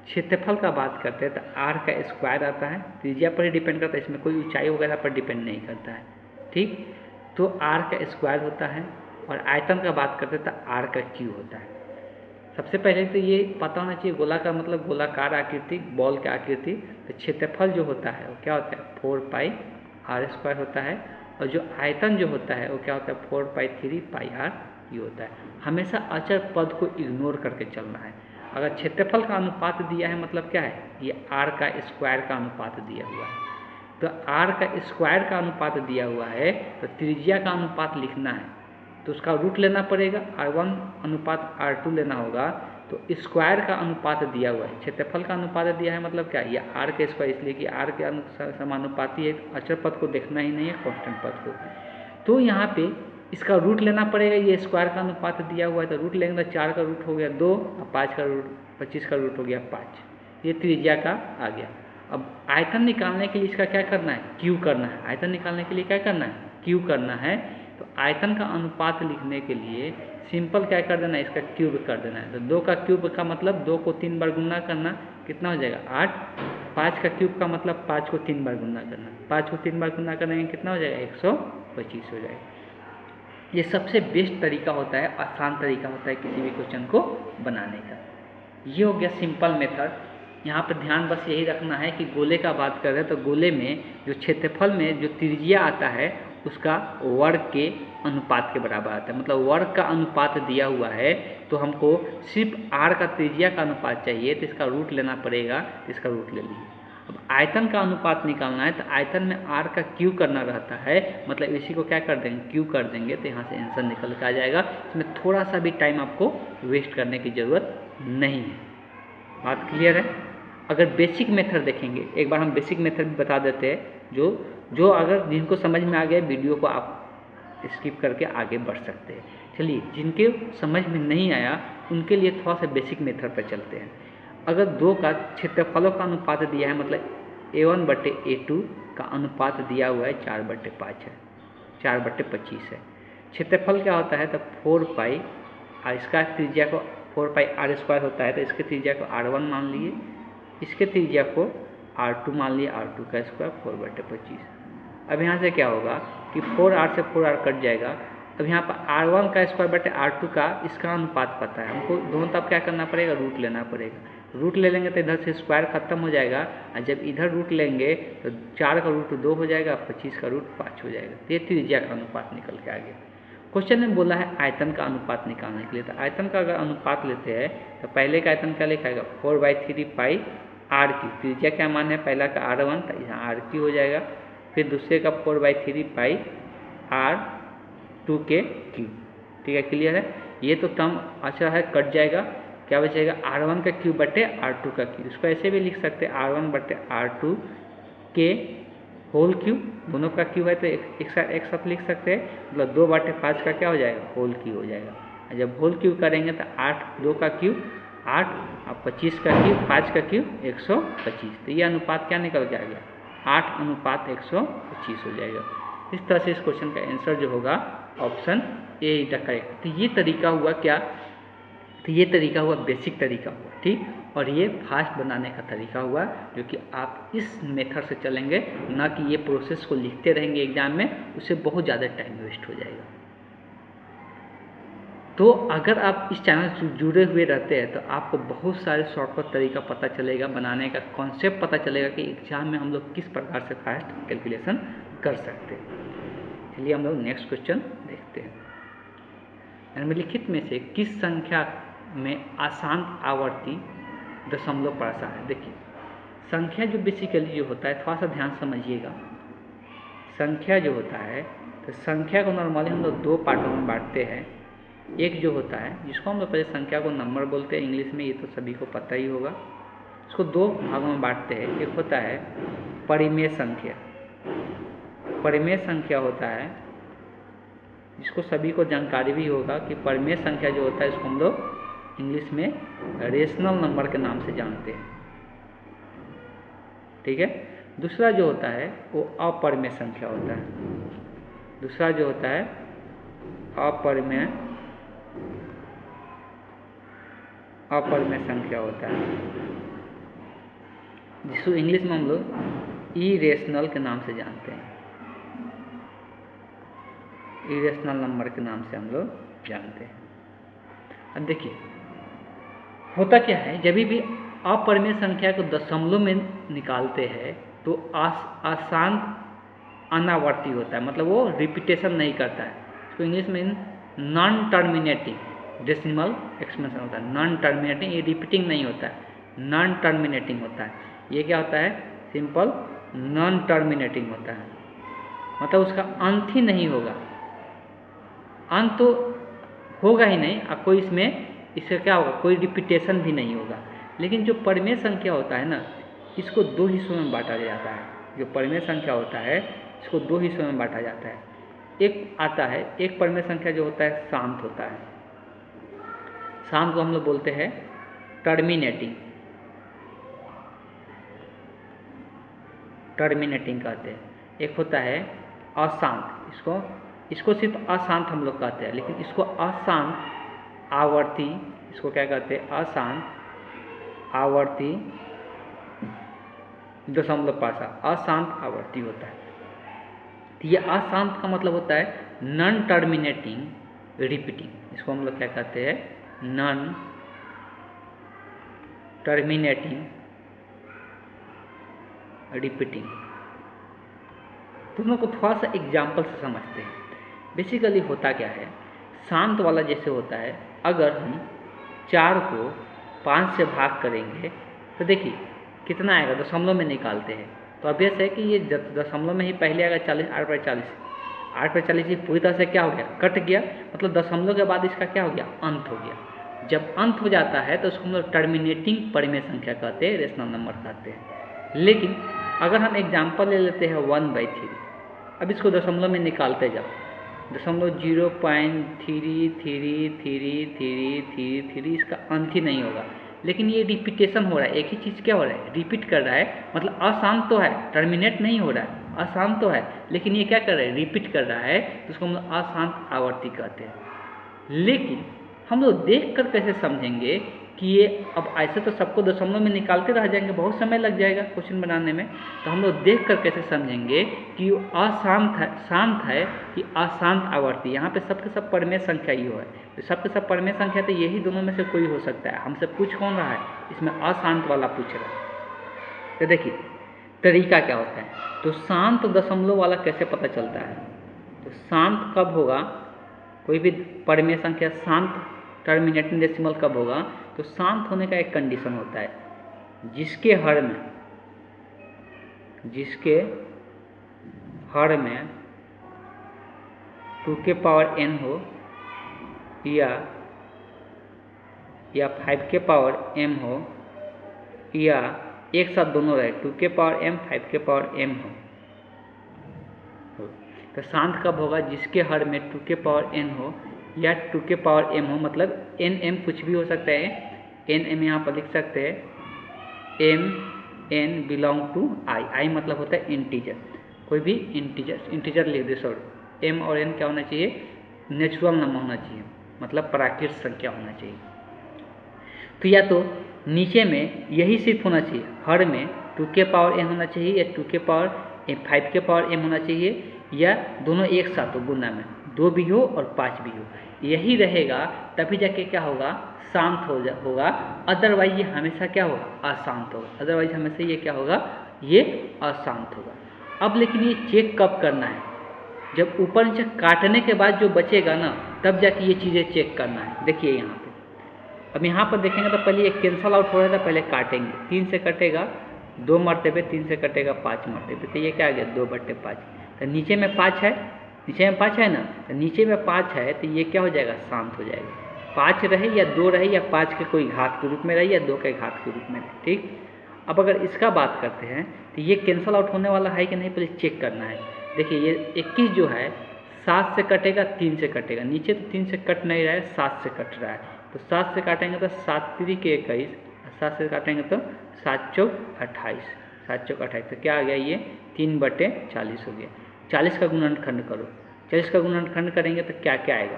क्षेत्रफल का बात करते हैं तो r का स्क्वायर आता है, त्रिज्या पर ही डिपेंड करता है, इसमें कोई ऊंचाई वगैरह पर डिपेंड नहीं करता है, ठीक। तो r का स्क्वायर होता है और आयतन का बात करते हैं तो r का क्यूब होता है। सबसे पहले तो ये पता होना चाहिए गोला का मतलब गोलाकार आकृति, बॉल की आकृति, तो क्षेत्रफल जो होता है वो क्या होता है 4πr² होता है और जो आयतन जो होता है वो क्या होता है 4π3πr ये होता है। हमेशा अचर पद को इग्नोर करके चलना है। अगर क्षेत्रफल का अनुपात दिया है मतलब क्या है, ये r का स्क्वायर का अनुपात दिया हुआ है, तो r का स्क्वायर का अनुपात दिया हुआ है तो त्रिज्या का अनुपात लिखना है तो उसका रूट लेना पड़ेगा, r1 अनुपात r2 लेना होगा। तो स्क्वायर का अनुपात दिया हुआ है, क्षेत्रफल का अनुपात दिया है मतलब क्या, ये r के स्क्वायर, इसलिए कि r के समानुपाती है, अचर पद को देखना ही नहीं है कांस्टेंट पद को। तो यहाँ पे इसका रूट लेना पड़ेगा। ये स्क्वायर का अनुपात दिया हुआ है तो रूट लेंगे तो 4 का रूट हो गया 2 और 5 का रूट 25 का रूट हो गया 5। ये त्रिज्या का आ गया। अब आयतन निकालने के लिए इसका क्या करना है, क्यू करना है। आयतन निकालने के लिए क्या करना है, क्यू करना है। तो आयतन का अनुपात लिखने के लिए सिंपल क्या कर देना है, इसका क्यूब कर देना है। तो 2 का क्यूब का मतलब 2 को 3 बार गुना करना, कितना हो जाएगा 8। 5 का क्यूब का मतलब 5 को 3 बार गुना करना, 5 को 3 बार गुना करने में कितना हो जाएगा 125 हो जाएगा। ये सबसे बेस्ट तरीका होता है, आसान तरीका होता है किसी भी क्वेश्चन को बनाने का। ये हो गया सिंपल मेथड। यहाँ पर ध्यान बस यही रखना है कि गोले का बात कर रहे हैं तो गोले में जो क्षेत्रफल में जो त्रिज्या आता है उसका वर्ग के अनुपात के बराबर आता है। मतलब वर्ग का अनुपात दिया हुआ है तो हमको सिर्फ आर का त्रिज्या का अनुपात चाहिए तो इसका रूट लेना पड़ेगा, तो इसका रूट ले लीजिए। अब आयतन का अनुपात निकालना है तो आयतन में आर का क्यू करना रहता है, मतलब इसी को क्या कर देंगे क्यू कर देंगे तो यहाँ से आंसर निकल के आ जाएगा। इसमें थोड़ा सा भी टाइम आपको वेस्ट करने की ज़रूरत नहीं है। बात क्लियर है। अगर बेसिक मेथड देखेंगे, एक बार हम बेसिक मेथड भी बता देते हैं, जो अगर जिनको समझ में आ गया वीडियो को आप स्किप करके आगे बढ़ सकते हैं। चलिए जिनके समझ में नहीं आया उनके लिए थोड़ा सा बेसिक मेथड पर चलते हैं। अगर 2 का क्षेत्रफलों का अनुपात दिया है, मतलब A1/A2 का अनुपात दिया हुआ है 4/5 है, 4/25 है। क्षेत्रफल क्या होता है तो 4 पाई, और इसका त्रिज्या को 4 पाई r² होता है तो इसके त्रिज्या को r1 मान लिए, इसके त्रिज्या को r2 मान लिए, r2 का स्क्वायर 4/25। अब यहाँ से क्या होगा कि 4r से 4r कट जाएगा। अब यहाँ पर r1 का स्क्वायर/r2 का इसका अनुपात पता है हमको, दोनों तब क्या करना पड़ेगा रूट लेना पड़ेगा। रूट ले लेंगे तो इधर से स्क्वायर खत्म हो जाएगा, और जब इधर रूट लेंगे तो 4 का रूट 2 हो जाएगा, 25 का रूट 5 हो जाएगा। ये त्रिज्या का अनुपात निकल के आ गया। क्वेश्चन में बोला है आयतन का अनुपात निकालने के लिए, तो आयतन का अगर अनुपात लेते हैं तो पहले का आयतन क्या लिखाएगा 4/3 पाई r3। त्रिज्या क्या मान है, पहला का r1 तो यहाँ r3 हो जाएगा, फिर दूसरे का 4/3 पाई r2 के क्यूब। ठीक है, क्लियर है। ये तो टर्म अच्छा है, कट जाएगा, क्या बचेगा r1 का क्यूब बटे r2 का क्यूब। इसको ऐसे भी लिख सकते हैं r1/r2 के होल क्यूब, दोनों का क्यूब है तो एक साथ लिख सकते हैं, मतलब 2/5 का क्या हो जाएगा होल क्यूब हो जाएगा। जब होल क्यूब करेंगे तो 8 2 का क्यूब 8 और 25 का क्यूब 5 का क्यूब 125। तो ये अनुपात क्या निकल के आ गया 8:125 हो जाएगा। इस तरह से इस क्वेश्चन का आंसर जो होगा ऑप्शन ए ही करेक्ट। तो ये तरीका हुआ क्या, तो ये तरीका हुआ बेसिक तरीका हुआ, ठीक। और ये फास्ट बनाने का तरीका हुआ जो कि आप इस मेथड से चलेंगे, ना कि ये प्रोसेस को लिखते रहेंगे एग्जाम में, उससे बहुत ज़्यादा टाइम वेस्ट हो जाएगा। तो अगर आप इस चैनल से जुड़े हुए रहते हैं तो आपको बहुत सारे शॉर्टकट तरीका पता चलेगा, बनाने का कॉन्सेप्ट पता चलेगा कि एग्जाम में हम लोग किस प्रकार से फास्ट कैलकुलेशन कर सकते हैं। चलिए हम लोग नेक्स्ट क्वेश्चन देखते हैं। निम्नलिखित में से किस संख्या में अशांत आवर्ती दशमलव प्रासा है। देखिए संख्या जो बेसिकली जो होता है, थोड़ा सा ध्यान समझिएगा। संख्या जो होता है तो संख्या को नॉर्मली हम लोग 2 पार्टों में बांटते हैं। एक जो होता है जिसको हम लोग पहले संख्या को नंबर बोलते हैं इंग्लिश में, ये तो सभी को पता ही होगा। इसको 2 भागों में बांटते हैं। एक होता है परिमेय संख्या, परिमेय संख्या होता है जिसको सभी को जानकारी भी होगा कि परिमेय संख्या जो होता है इसको हम लोग इंग्लिश में रेशनल नंबर के नाम से जानते हैं, ठीक है। दूसरा जो होता है वो अपरिमेय संख्या होता है। दूसरा जो होता है अपरिमेय संख्या होता है, जिसको इंग्लिश में हम लोग इरेशनल के नाम से जानते हैं। इरेशनल नंबर के नाम से हम लोग जानते हैं। अब देखिए होता क्या है, जब भी अपरिमेय संख्या को दशमलव में निकालते हैं तो अशांत अनावर्ती होता है, मतलब वो रिपीटेशन नहीं करता है। इसको इंग्लिश में नॉन टर्मिनेटिंग डेसिमल एक्सपेंशन होता है। नॉन टर्मिनेटिंग, ये रिपीटिंग नहीं होता है, नॉन टर्मिनेटिंग होता है। ये क्या होता है सिंपल नॉन टर्मिनेटिंग होता है, मतलब उसका अंत ही नहीं होगा। अंत तो होगा ही नहीं, और कोई इसका क्या होगा कोई रिपीटेशन भी नहीं होगा। लेकिन जो परिमेय संख्या होता है ना, इसको 2 हिस्सों में बांटा जाता है। जो परिमेय संख्या होता है इसको 2 हिस्सों में बांटा जाता है। एक आता है, एक परिमेय संख्या जो होता है शांत होता है। शांत को हम लोग बोलते हैं टर्मिनेटिंग, टर्मिनेटिंग कहते हैं। एक होता है अशांत, इसको सिर्फ अशांत हम लोग कहते हैं, लेकिन इसको अशांत आवर्ती, इसको क्या कहते हैं, अशांत आवर्ती दशमलव पासा, अशांत आवर्ती होता है। तो ये अशांत का मतलब होता है नॉन टर्मिनेटिंग रिपीटिंग। इसको हम लोग क्या कहते हैं, नॉन टर्मिनेटिंग रिपीटिंग। तो हम लोग को थोड़ा सा एग्जाम्पल से समझते हैं। बेसिकली होता क्या है, शांत वाला जैसे होता है, अगर हम 4 को 5 से भाग करेंगे तो देखिए कितना आएगा, दशमलव में निकालते हैं तो ऑब्वियस है कि ये दशमलव में ही पहले आएगा 40, 8 पर 40, 8 पर 40 ये पूरी तरह से क्या हो गया, कट गया, मतलब दशमलव के बाद इसका क्या हो गया, अंत हो गया। जब अंत हो जाता है तो उसको हम लोग टर्मिनेटिंग परिमेय संख्या कहते हैं, रेशनल नंबर कहते हैं। लेकिन अगर हम एग्जाम्पल ले लेते हैं 1/3, अब इसको दशमलव में निकालते जाओ, दशमलव 0.333333, इसका अंत ही नहीं होगा। लेकिन ये रिपीटेशन हो रहा है, एक ही चीज़ क्या हो रहा है, रिपीट कर रहा है, मतलब अशांत तो है, टर्मिनेट नहीं हो रहा है, अशांत तो है, लेकिन ये क्या कर रहा है, रिपीट कर रहा है, तो उसको हम लोग अशांत आवर्ती कहते हैं। लेकिन हम लोग देख कर कैसे समझेंगे कि ये, अब ऐसे तो सबको दशमलव में निकालते रह जाएंगे, बहुत समय लग जाएगा क्वेश्चन बनाने में, तो हम लोग देख कर कैसे समझेंगे कि वो अशांत है, शांत है कि अशांत आवर्ती। यहाँ पे सबके सब परिमेय संख्या ही हो है, तो सबके सब परिमेय संख्या, तो यही दोनों में से कोई हो सकता है। हमसे पूछ कौन रहा है, इसमें अशांत वाला पूछ रहा है। तो देखिए तरीका क्या होता है, तो शांत दशमलव वाला कैसे पता चलता है, तो शांत कब होगा, कोई भी परिमेय संख्या शांत टर्मिनेटिंग डेसिमल कब होगा, तो शांत होने का एक कंडीशन होता है, जिसके हर में 2 के पावर n हो या 5 के पावर m हो, या एक साथ दोनों रहे, 2 के पावर m 5 के पावर m हो। तो शांत कब होगा, जिसके हर में 2 के पावर n हो या 2 के पावर m हो, मतलब n m कुछ भी हो सकता है, n m यहाँ पर लिख सकते हैं, m n belong to i मतलब होता है इंटीजर, कोई भी इंटीजर लिख दे, सॉरी m और n क्या होना चाहिए, नेचुरल नंबर होना चाहिए, मतलब प्राकृत संख्या होना चाहिए। तो या तो नीचे में यही सिर्फ होना चाहिए, हर में 2 के पावर n होना चाहिए या 2 के पावर 5 के पावर m होना चाहिए, या दोनों एक साथ हो, गुना में 2 भी हो और 5 भी हो, यही रहेगा, तभी जाके क्या होगा, शांत होगा। अदरवाइज ये हमेशा क्या होगा, अशांत होगा, अदरवाइज हमेशा ये क्या होगा, ये अशांत होगा। अब लेकिन ये चेक कब करना है, जब ऊपर नीचे काटने के बाद जो बचेगा ना, तब जाके ये चीज़ें चेक करना है। देखिए यहाँ पे, अब यहाँ पर देखेंगे तो पहले ये कैंसल आउट हो रहा था, पहले काटेंगे, 3 से कटेगा 2 मरतबे, 3 से कटेगा 5 मरतबे, तो ये क्या आ गया, 2/5। तो नीचे में 5 है, नीचे में 5 है ना, तो नीचे में 5 है, तो ये क्या हो जाएगा, शांत हो जाएगा। 5 रहे या 2 रहे, या 5 के कोई घात के रूप में रहे या 2 के घात के रूप में रहे, ठीक। अब अगर इसका बात करते हैं तो ये कैंसल आउट होने वाला है कि नहीं, पहले चेक करना है। देखिए ये 21 जो है 7 से कटेगा, 3 से कटेगा, नीचे तो 3 से कट नहीं रहा है, 7 से कट रहा है, तो 7 से काटेंगे तो 7 3 के 21, 7 से काटेंगे तो 7 चौक 28, 7 चौक 28, तो क्या आ गया, ये 3/40 हो गया। 40 का गुणनखंड करो, 40 का गुणनखंड करेंगे तो क्या क्या आएगा,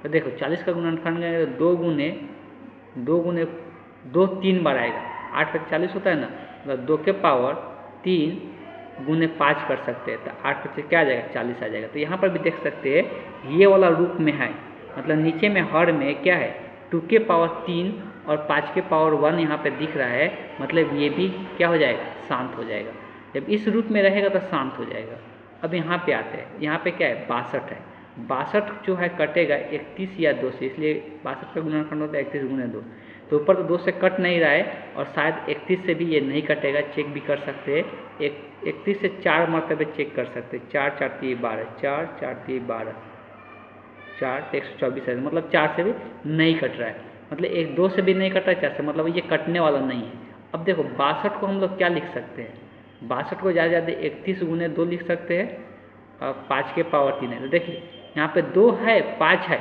तो देखो 40 का गुणनखंड करेंगे तो 2 3 बार आएगा, 8 पर 40 होता है ना, मतलब 2 के पावर 3 गुने 5 कर सकते हैं, तो 8 पर क्या आ जाएगा, 40 आ जाएगा। तो यहाँ पर भी देख सकते हैं ये वाला रूप में है, मतलब नीचे में हर में क्या है, 2 के पावर 3 और 5 के पावर 1 यहाँ पे दिख रहा है, मतलब ये भी क्या हो जाएगा, शांत हो जाएगा। जब इस रूप में रहेगा तो शांत हो जाएगा। अब यहाँ पे आते हैं, यहाँ पे क्या है, 62 है, 62 जो है कटेगा 31 या 2 से, इसलिए 62 का गुणनखंड होता है 31 गुने 2, तो ऊपर तो 2 से कट नहीं रहा है, और शायद 31 से भी ये नहीं कटेगा, चेक भी कर सकते हैं, 31 से 4 मरतबे चेक कर सकते हैं, 4 4 3 12, 4 4 3 12, 4 124 है, मतलब 4 से भी नहीं कट रहा है, मतलब 2 से भी नहीं कट रहा है, 4 से, मतलब ये कटने वाला नहीं है। अब देखो 62 को हम लोग क्या लिख सकते हैं, 62 को ज़्यादा 31 गुने 2 लिख सकते हैं, और 5 के पावर 3 है। तो देखिए यहाँ पे 2 है, 5 है,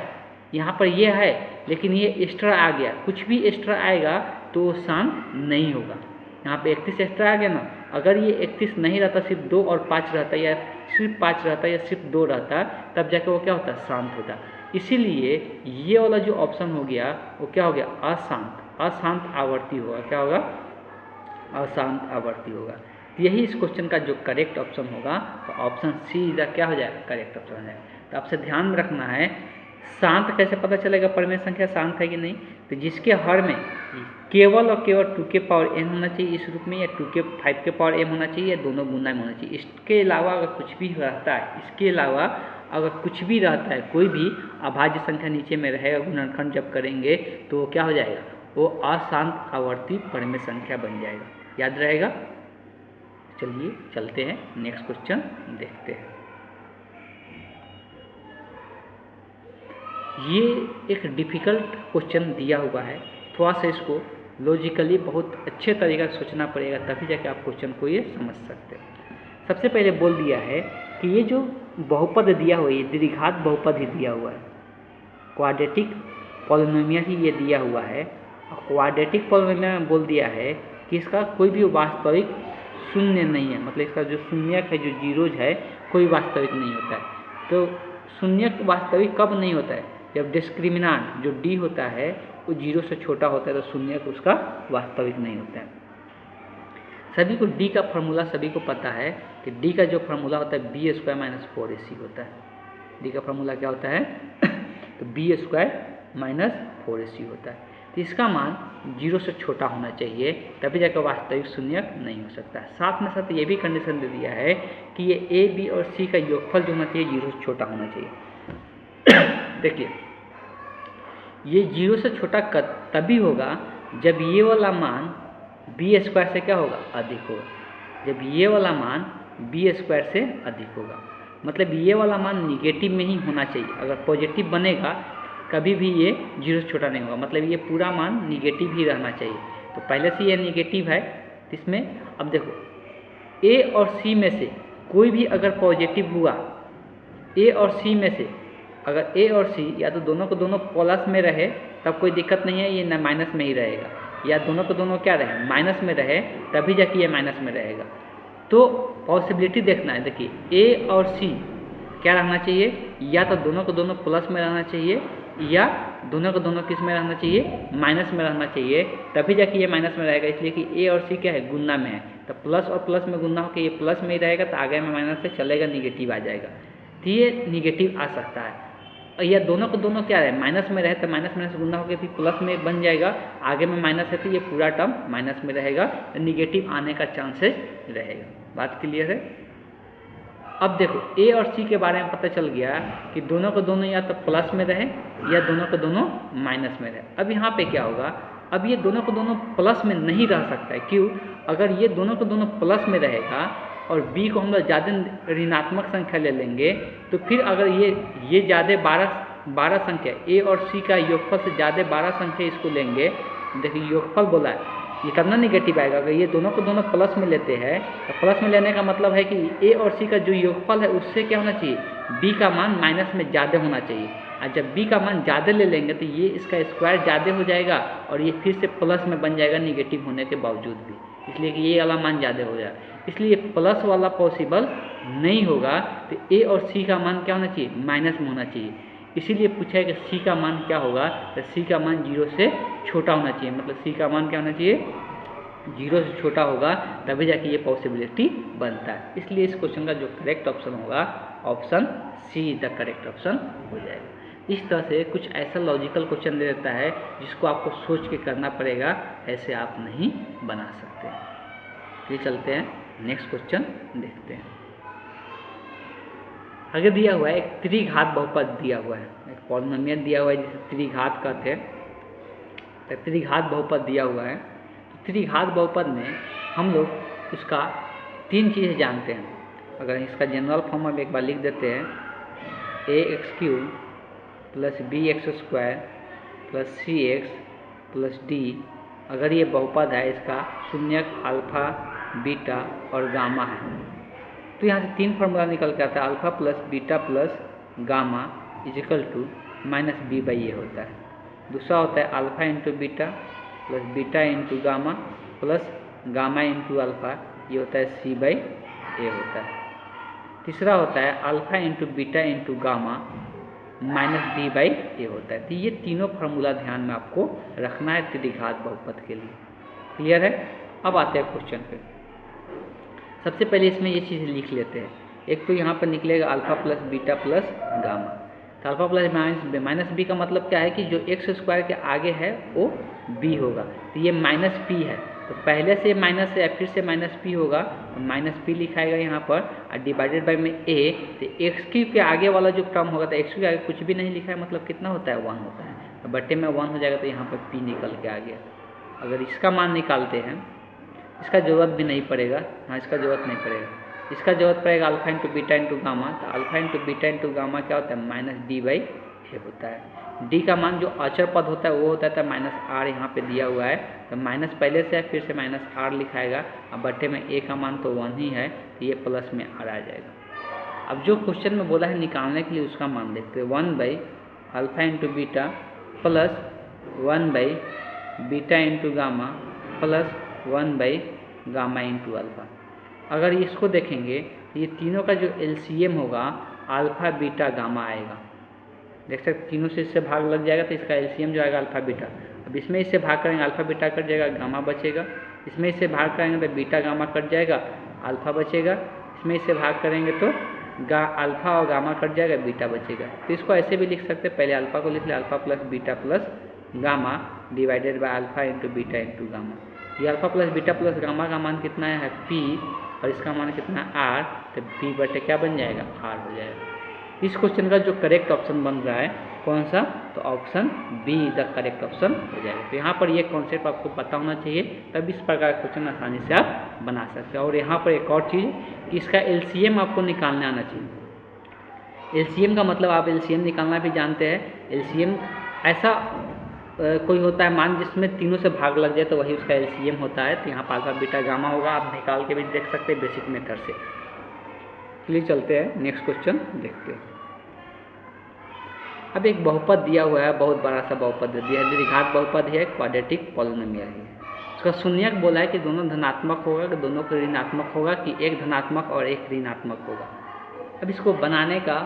यहाँ पर ये है, लेकिन ये एक्स्ट्रा आ गया। कुछ भी एक्स्ट्रा आएगा तो वो शांत नहीं होगा। यहाँ पे 31 एक्स्ट्रा आ गया ना, अगर ये 31 नहीं रहता, सिर्फ 2 और 5 रहता, या सिर्फ 5 रहता, या सिर्फ 2 रहता, तब जाके वो क्या होता, शांत होता। इसीलिए ये वाला जो ऑप्शन हो गया वो क्या हो गया, अशांत। अशांत आवर्ती होगा, क्या होगा, अशांत आवर्ती होगा। तो यही इस क्वेश्चन का जो करेक्ट ऑप्शन होगा, तो ऑप्शन सी इधर क्या हो जाएगा, करेक्ट ऑप्शन हो जाएगा। तो आपसे ध्यान में रखना है, शांत कैसे पता चलेगा परिमेय संख्या शांत है कि नहीं, तो जिसके हर में केवल और केवल 2 के पावर n होना चाहिए इस रूप में, या 5 के पावर m होना चाहिए, या दोनों गुना में होना चाहिए। इसके अलावा अगर कुछ भी रहता है, इसके अलावा अगर कुछ भी रहता है, कोई भी अभाज्य संख्या नीचे में रहेगा, गुणनखंड जब करेंगे तो वो क्या हो जाएगा, वो अशांत आवर्ती परिमेय संख्या बन जाएगा। याद रहेगा। चलिए चलते हैं, नेक्स्ट क्वेश्चन देखते हैं। ये एक डिफ़िकल्ट क्वेश्चन दिया हुआ है, थोड़ा सा इसको लॉजिकली बहुत अच्छे तरीके से सोचना पड़ेगा, तभी जाके आप क्वेश्चन को ये समझ सकते हैं। सबसे पहले बोल दिया है कि ये जो बहुपद दिया हुआ है, ये द्विघात बहुपद ही दिया हुआ है, क्वाड्रेटिक पॉलिनोमियल ही ये दिया हुआ है। और क्वाड्रेटिक पॉलिनोमियल में बोल दिया है कि इसका कोई भी वास्तविक शून्य नहीं है, मतलब इसका जो शून्यक है, जो जीरोज है, कोई वास्तविक नहीं होता है। तो शून्यक वास्तविक कब नहीं होता है, जब डिस्क्रिमिनांट जो डी होता है वो 0 से छोटा होता है, तो शून्यक उसका वास्तविक नहीं होता है। सभी को डी का फॉर्मूला सभी को पता है कि डी का जो फॉर्मूला होता है बी स्क्वायर माइनस 4ac होता है। डी का फॉर्मूला क्या होता है, तो बी स्क्वायर माइनस 4ac होता है। तो इसका मान 0 से छोटा होना चाहिए, तभी जाकर वास्तविक शून्यक नहीं हो सकता। साथ में साथ ये भी कंडीशन दे दिया है कि ये ए बी और सी का योगफल जो होना चाहिए 0 से छोटा होना चाहिए। देखिए ये 0 से छोटा तभी होगा जब ये वाला मान बी स्क्वायर से क्या होगा, अधिक होगा। जब ये वाला मान बी स्क्वायर से अधिक होगा, मतलब ये वाला मान निगेटिव में ही होना चाहिए। अगर पॉजिटिव बनेगा कभी भी ये 0 से छोटा नहीं होगा, मतलब ये पूरा मान निगेटिव ही रहना चाहिए। तो पहले से ये निगेटिव है, इसमें अब देखो ए और सी में से कोई भी अगर पॉजिटिव हुआ, ए और सी में से अगर ए और सी या तो दोनों को दोनों प्लस में रहे तब कोई दिक्कत नहीं है, ये न माइनस में ही रहेगा, या दोनों को दोनों क्या रहे, माइनस में रहे, तभी जाके ये माइनस में रहेगा। तो पॉसिबिलिटी देखना है। देखिए ए और सी क्या रहना चाहिए, या तो दोनों को दोनों प्लस में रहना चाहिए, या दोनों को दोनों किस में रहना चाहिए, माइनस में रहना चाहिए, तभी जाके ये माइनस में रहेगा। इसलिए कि ए और सी क्या है, गुना में है, तो प्लस और प्लस में गुना होकर ये प्लस में ही रहेगा, तो आगे में माइनस से चलेगा, निगेटिव आ जाएगा। तो ये निगेटिव आ सकता है। या दोनों को दोनों क्या रहे, माइनस में रहे, तो माइनस माइनस गुना होकर फिर प्लस में बन जाएगा, आगे में माइनस है तो ये पूरा टर्म माइनस में रहेगा, तो निगेटिव आने का चांसेस रहेगा। बात क्लियर है। अब देखो ए और सी के बारे में पता चल गया कि दोनों को दोनों या तो प्लस में रहे या दोनों को दोनों माइनस में रहे। अब यहाँ पे क्या होगा, अब ये दोनों को दोनों प्लस में नहीं रह सकता है। क्यों, अगर ये दोनों को दोनों प्लस में रहेगा और b को हम लोग ज़्यादा ऋणात्मक संख्या ले लेंगे, तो फिर अगर ये ज़्यादा 12 संख्या a और c का योगफल से ज़्यादा 12 संख्या इसको लेंगे, देखिए योगफल बोला है, ये कितना निगेटिव आएगा। अगर ये दोनों को दोनों प्लस में लेते हैं तो प्लस में लेने का मतलब है कि a और c का जो योगफल है उससे क्या होना चाहिए, b का मान माइनस में ज़्यादा होना चाहिए। और जब b का मान ज़्यादा ले लेंगे तो ये इसका स्क्वायर ज़्यादा हो जाएगा और ये फिर से प्लस में बन जाएगा निगेटिव होने के बावजूद भी, इसलिए कि ये वाला मान ज़्यादा हो जाएगा। इसलिए प्लस वाला पॉसिबल नहीं होगा, तो ए और सी का मान क्या होना चाहिए, माइनस में होना चाहिए। इसीलिए पूछा है कि सी का मान क्या होगा, तो सी का मान 0 से छोटा होना चाहिए, मतलब सी का मान क्या होना चाहिए, 0 से छोटा होगा, तभी जाके ये पॉसिबिलिटी बनता है। इसलिए इस क्वेश्चन का जो करेक्ट ऑप्शन होगा, option see the correct option हो जाएगा। इस तरह से कुछ ऐसा लॉजिकल क्वेश्चन दे देता है जिसको आपको सोच के करना पड़ेगा, ऐसे आप नहीं बना सकते। ये चलते हैं नेक्स्ट क्वेश्चन देखते हैं। आगे दिया हुआ है एक त्रिघात बहुपद दिया हुआ है, एक पॉलिनोमियल दिया हुआ है जिसे त्रिघात कहते हैं। तो त्रिघात बहुपद दिया हुआ है, तो त्रिघात बहुपद में हम लोग उसका 3 चीज़ें जानते हैं। अगर इसका जनरल फॉर्म अब एक बार लिख देते हैं, ax³ plus bx² plus cx plus d। अगर ये बहुपद है, इसका शून्यक अल्फा बीटा और गामा है, तो यहाँ से 3 फार्मूला निकल के आता है, alpha plus beta plus gamma is equal to minus b by a होता है। दूसरा होता है alpha into beta plus beta into gamma plus gamma into alpha, ये होता है सी बाई ए होता है। तीसरा होता है alpha into beta into gamma minus b by a होता है। तो ये तीनों फार्मूला ध्यान में आपको रखना है त्रिघात बहुपद के लिए। क्लियर है? अब आते हैं क्वेश्चन पे। सबसे पहले इसमें ये चीज़ लिख लेते हैं। एक तो यहाँ पर निकलेगा alpha plus beta plus gamma, तो अल्फा प्लस माइनस बी का मतलब क्या है कि जो एक्स स्क्वायर के आगे है वो बी होगा, तो ये माइनस पी है, तो पहले से माइनस है फिर से माइनस पी होगा, तो माइनस पी लिखाएगा यहाँ पर और डिवाइडेड बाई में ए, तो एक्स क्यूब के आगे वाला जो टर्म होगा, तो एक्स क्यूब के आगे कुछ भी नहीं लिखा है, मतलब कितना होता है 1 होता है, तो बट्टे में 1 हो जाएगा, तो यहाँ पर पी निकल के आ गया। अगर इसका मान निकालते हैं, इसका ज़रूरत भी नहीं पड़ेगा, हाँ इसका ज़रूरत नहीं पड़ेगा, इसका ज़रूरत पड़ेगा alpha into beta into gamma, तो alpha into beta into gamma क्या होता है माइनस डी बाई ए होता है। डी का मान जो अचर पद होता है वो होता है माइनस आर, यहाँ पे दिया हुआ है, तो माइनस पहले से है फिर से माइनस आर लिखाएगा, अब बट्टे में ए का मान तो 1 ही है, तो ये प्लस में आर आ जाएगा। अब जो क्वेश्चन में बोला है निकालने के लिए उसका मान देखते हैं, 1 by alpha into beta plus 1 by beta into gamma plus 1 by gamma into alpha. अगर इसको देखेंगे तो ये तीनों का जो एलसीएम होगा अल्फा बीटा गामा आएगा, देख सकते तीनों से इससे भाग लग जाएगा, तो इसका एलसीएम जो आएगा अल्फा बीटा। अब इसमें इससे भाग करेंगे अल्फा बीटा कट जाएगा, गामा बचेगा, इसमें इससे भाग करेंगे तो बीटा गामा कट जाएगा, अल्फा बचेगा, इसमें इससे भाग करेंगे तो अल्फा और गामा कट जाएगा, बीटा बचेगा। तो इसको ऐसे भी लिख सकते हैं, पहले अल्फा को लिख ले alpha plus beta plus gamma divided by alpha into beta into gamma. ये alpha plus beta plus gamma का मान कितना है पी, और इसका मान कितना आर, तो पी बटे क्या बन जाएगा आर हो जाएगा। इस क्वेश्चन का जो करेक्ट ऑप्शन बन रहा है कौन सा, तो option be the correct option हो जाएगा। तो यहाँ पर ये कॉन्सेप्ट आपको पता होना चाहिए, तब इस प्रकार का क्वेश्चन आसानी से आप बना सकते हैं। और यहाँ पर एक और चीज़ कि इसका एलसीएम आपको निकालने आना चाहिए। एलसीएम का मतलब आप एलसीएम निकालना भी जानते हैं। एलसीएम ऐसा कोई होता है मान जिसमें तीनों से भाग लग जाए, तो वही उसका एलसीएम होता है। तो यहाँ पर अल्फा बीटा गामा होगा, आप निकाल के भी देख सकते हैं बेसिक मेथड से। चलिए चलते हैं नेक्स्ट क्वेश्चन देखते हैं। अब एक बहुपद दिया हुआ है, बहुत बड़ा सा बहुपद दिया है, द्विघात बहुपद है, क्वाड्रेटिक पॉलिनोमियल है। उसका शून्यक बोला है कि दोनों धनात्मक होगा, कि दोनों को ऋणात्मक होगा, कि एक धनात्मक और एक ऋणात्मक होगा। अब इसको बनाने का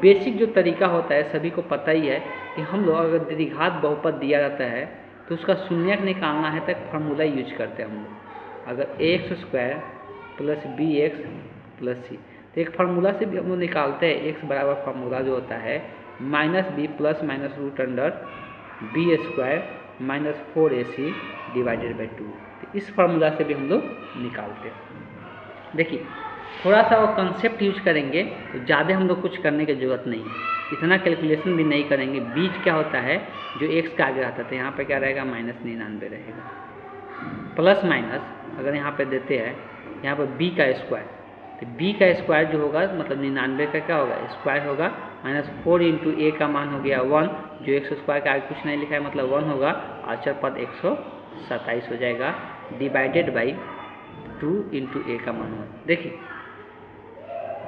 बेसिक जो तरीका होता है सभी को पता ही है कि हम लोग अगर द्विघात बहुपद दिया जाता है तो उसका शून्यक निकालना है तो एक फार्मूला यूज करते हैं हम लोग। अगर ax square plus b x plus c, तो एक फार्मूला से भी हम लोग निकालते हैं। x बराबर फार्मूला जो होता है minus b plus minus root under b square minus 4ac divided by 2, तो इस फार्मूला से भी हम लोग निकालते हैं। देखिए थोड़ा सा वो कंसेप्ट यूज करेंगे तो ज़्यादा हम लोग कुछ करने की ज़रूरत नहीं है, इतना कैलकुलेशन भी नहीं करेंगे। बीच क्या होता है जो x का आगे रहता है, तो यहाँ पे क्या रहेगा -99 रहेगा, प्लस माइनस अगर यहाँ पे देते हैं यहाँ पर b का स्क्वायर, तो b का स्क्वायर जो होगा मतलब 99 का क्या होगा स्क्वायर होगा, -4 इंटू a का मान हो गया 1, जो x स्क्वायर का आगे कुछ नहीं लिखा है मतलब 1 होगा, अचर पद 127 हो जाएगा, डिवाइडेड बाई 2 इंटू a का मान 1। देखिए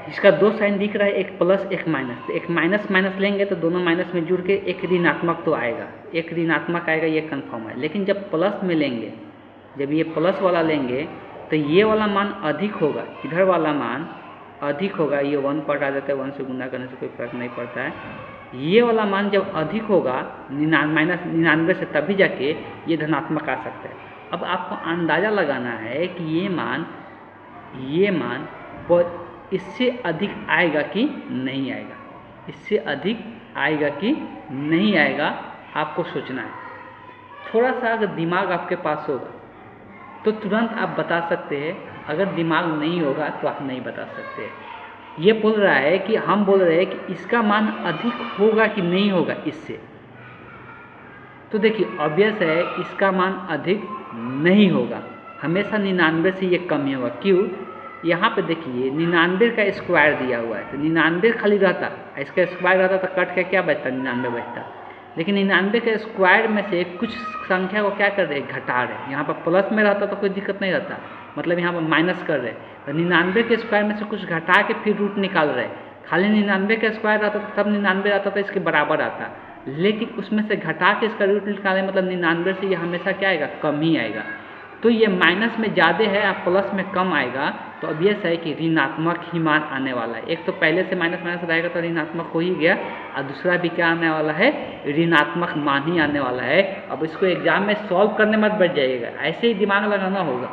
इसका दो साइन दिख रहा है, एक प्लस एक माइनस, तो एक माइनस माइनस लेंगे तो दोनों माइनस में जुड़ के एक ऋणात्मक तो आएगा, एक ऋणात्मक आएगा, ये कंफर्म है। लेकिन जब प्लस में लेंगे, जब ये प्लस वाला लेंगे तो ये वाला मान अधिक होगा, इधर वाला मान अधिक होगा, ये 1 कट आ जाता है, 1 से गुना करने से कोई फर्क नहीं पड़ता है। ये वाला मान जब अधिक होगा -99 से, तभी जाके ये धनात्मक आ सकता है। अब आपको अंदाज़ा लगाना है कि ये मान इससे अधिक आएगा कि नहीं आएगा, इससे अधिक आएगा कि नहीं आएगा, आपको सोचना है। थोड़ा सा अगर दिमाग आपके पास होगा तो तुरंत आप बता सकते हैं, अगर दिमाग नहीं होगा तो आप नहीं बता सकते। ये बोल रहा है कि हम बोल रहे हैं कि इसका मान अधिक होगा कि नहीं होगा इससे, तो देखिए ऑब्वियस है इसका मान अधिक नहीं होगा, हमेशा 99 से ये कम ही होगा। क्यों? यहाँ पे देखिए 99 का स्क्वायर दिया हुआ है, तो 99 खाली रहता, इसका स्क्वायर रहता तो कट के क्या बचता 99 बचता, लेकिन 99 के स्क्वायर में से कुछ संख्या को क्या कर रहे हैं, घटा रहे हैं। यहाँ पर प्लस में रहता तो कोई दिक्कत नहीं रहता, मतलब यहाँ पर माइनस कर रहे हैं। तो 99 के स्क्वायर में से कुछ घटा के फिर रूट निकाल रहे हैं। खाली 99 का स्क्वायर रहता तब 99 आता था, इसके बराबर आता, लेकिन उसमें से घटा के इसका रूट निकालें मतलब 99 से ये हमेशा क्या आएगा, कम ही आएगा। तो ये माइनस में ज़्यादा है और प्लस में कम आएगा, तो अब ये है कि ऋणात्मक ही मान आने वाला है। एक तो पहले से माइनस माइनस रहेगा तो ऋणात्मक हो ही गया, और दूसरा भी क्या आने वाला है, ऋणात्मक मान ही आने वाला है। अब इसको एग्जाम में सॉल्व करने मत बैठ जाइएगा, ऐसे ही दिमाग लगाना होगा,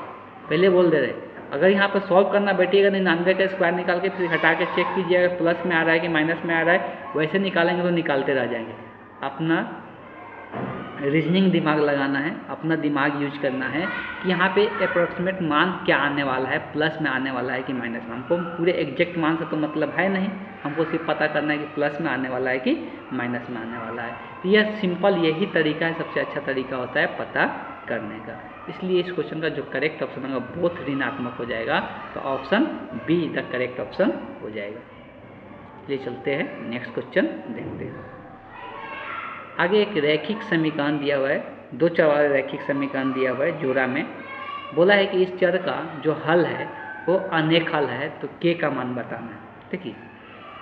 पहले बोल दे रहे। अगर यहाँ पर सॉल्व करना बैठिएगा 99 का स्क्वायर निकाल के फिर हटा के चेक कीजिएगा प्लस में आ रहा है कि माइनस में आ रहा है, वैसे निकालेंगे तो निकालते रह जाएंगे। अपना रीजनिंग दिमाग लगाना है, अपना दिमाग यूज करना है कि यहाँ पे अप्रॉक्सीमेट मान क्या आने वाला है, प्लस में आने वाला है कि माइनस में। हमको पूरे एग्जैक्ट मान से तो मतलब है नहीं, हमको सिर्फ पता करना है कि प्लस में आने वाला है कि माइनस में आने वाला है। तो यह सिंपल यही तरीका है, सबसे अच्छा तरीका होता है पता करने का। इसलिए इस क्वेश्चन का जो करेक्ट ऑप्शन होगा बोथ ऋणात्मक हो जाएगा, तो option be the correct option हो जाएगा। चलिए चलते हैं नेक्स्ट क्वेश्चन देखते हैं। आगे एक रैखिक समीकरण दिया हुआ है, दो चर वाला रैखिक समीकरण दिया हुआ है जोड़ा में। बोला है कि इस चर का जो हल है वो अनेक हल है, तो के का मान बताना है। देखिए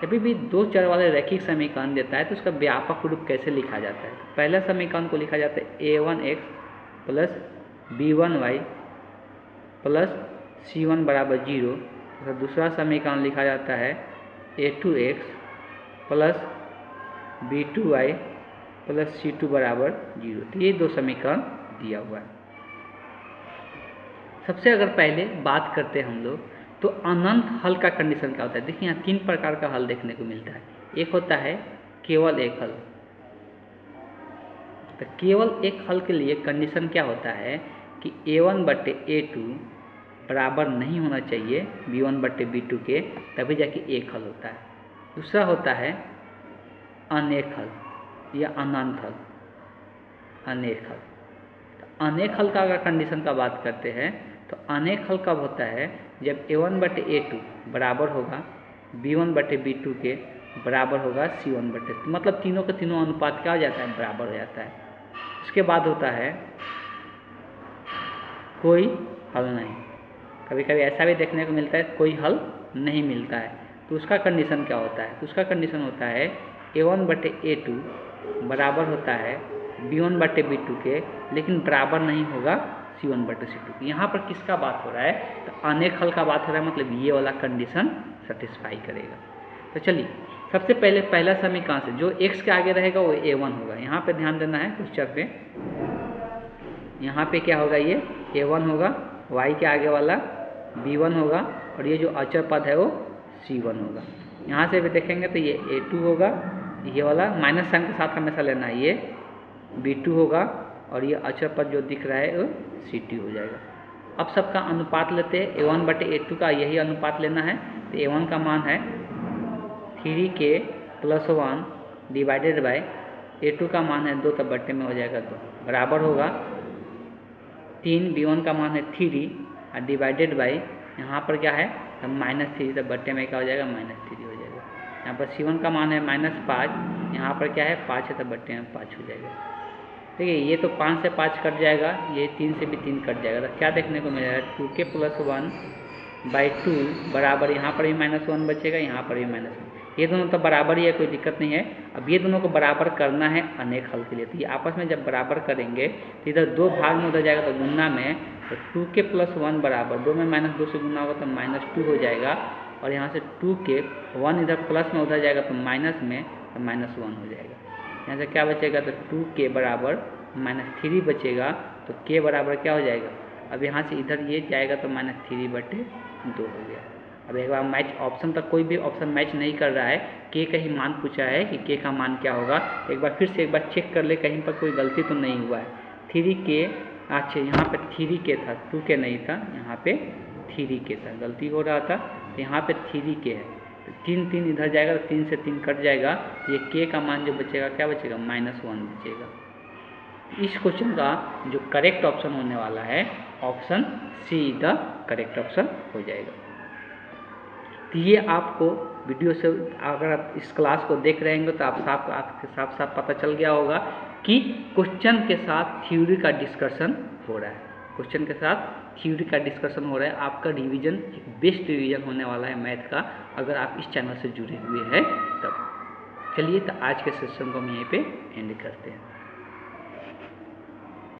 कभी भी दो चर वाले रैखिक समीकरण देता है तो उसका व्यापक रूप कैसे लिखा जाता है। पहला समीकरण को लिखा जाता है a1x plus b1y plus c1 बराबर 0। तो दूसरा समीकरण लिखा जाता है a2x plus b2y plus c2 बराबर 0। तो ये दो समीकरण दिया हुआ है। सबसे अगर पहले बात करते हैं हम लोग, तो अनंत हल का कंडीशन क्या होता है। देखिए यहाँ तीन प्रकार का हल देखने को मिलता है। एक होता है केवल एक हल। तो केवल एक हल के लिए कंडीशन क्या होता है कि a1 बटे a2 बराबर नहीं होना चाहिए b1 बटे b2 के, तभी जाके एक हल होता है। दूसरा होता है अनेक हल या अनंत हल, अनेक हल। तो अनेक हल का अगर कंडीशन का बात करते हैं तो अनेक हल कब होता है, जब a1 बटे a2 बराबर होगा b1 बटे b2 के, बराबर होगा c1 बटे, मतलब तीनों के तीनों अनुपात क्या हो जाता है, बराबर हो जाता है। उसके बाद होता है कोई हल नहीं। कभी कभी ऐसा भी देखने को मिलता है कोई हल नहीं मिलता है, तो उसका कंडीशन क्या होता है, तो उसका कंडीशन होता है a1 बटे a2 बराबर होता है b1 बटे b2 के, लेकिन बराबर नहीं होगा c1 बटे c2 के। यहाँ पर किसका बात हो रहा है, तो अनेक हल का बात हो रहा है, मतलब ये वाला कंडीशन सेटिस्फाई करेगा। तो चलिए सबसे पहले पहला समीकरण से जो x के आगे रहेगा वो a1 होगा। यहाँ पे ध्यान देना है क्वेश्चन पे, यहाँ पे क्या होगा, ये a1 होगा, y के आगे वाला b1 होगा, और ये जो अचर पद है वो c1 होगा। यहाँ से भी देखेंगे तो ये a2 होगा, ये वाला माइनस साइन के साथ हमेशा लेना है, ये b2 होगा, और ये अचर पद जो दिख रहा है वो c2 हो जाएगा। अब सबका अनुपात लेते हैं, a1 बटे a2 का यही अनुपात लेना है। तो a1 का मान है 3k plus 1 divided by a2 का मान है 2, तब बट्टे में हो जाएगा 2, बराबर होगा 3, b1 का मान है 3 और डिवाइडेड बाई यहाँ पर क्या है -3, तब बट्टे में क्या हो जाएगा, -3 हो जाएगा। यहाँ पर c1 का मान है -5, यहाँ पर क्या है 5 है, तब बट्टे में 5 हो जाएगा। ठीक है, ये तो 5 से 5 कट जाएगा, ये 3 से भी 3 कट जाएगा, तो क्या देखने को मिलेगा 2k प्लस 1/2 बराबर, यहाँ पर भी -1 बचेगा, यहाँ पर भी -1। ये दोनों तो बराबर ही है, कोई दिक्कत नहीं है। अब ये दोनों को बराबर करना है अनेक हल के लिए, तो ये आपस में जब बराबर करेंगे तो इधर 2 भाग में उधर जाएगा तो गुना में, तो 2k प्लस 1 बराबर 2 में -2 से गुना होगा तो -2 हो जाएगा, और यहाँ से 2k 1 इधर प्लस में उधर जाएगा तो माइनस में, तो -1 हो जाएगा। यहाँ से क्या बचेगा, तो 2k बराबर -3 बचेगा, तो k बराबर क्या हो जाएगा, अब यहाँ से इधर ये जाएगा तो -3/2 हो गया। अब एक बार मैच ऑप्शन तक कोई भी ऑप्शन मैच नहीं कर रहा है, k का ही मान पूछा है कि k का मान क्या होगा। एक बार फिर से एक बार चेक कर ले कहीं पर कोई गलती तो नहीं हुआ है। 3k, अच्छा यहाँ पे 3k था, 2k नहीं था, यहाँ पे 3k था, गलती हो रहा था, तो यहाँ पे 3k है, तो 3 इधर जाएगा तो 3 से 3 कट जाएगा, तो ये k का मान जो बचेगा क्या बचेगा, -1 बचेगा। इस क्वेश्चन का जो करेक्ट ऑप्शन होने वाला है option see the correct option हो जाएगा। ये आपको वीडियो से, अगर आप इस क्लास को देख रहे होंगे तो आपको साफ साफ पता चल गया होगा कि क्वेश्चन के साथ थ्योरी का डिस्कशन हो रहा है। क्वेश्चन के साथ थ्योरी का डिस्कशन हो रहा है। आपका रिवीजन एक बेस्ट रिवीजन होने वाला है मैथ का, अगर आप इस चैनल से जुड़े हुए हैं तब। चलिए तो आज के सेशन को हम यहीं पे एंड करते हैं।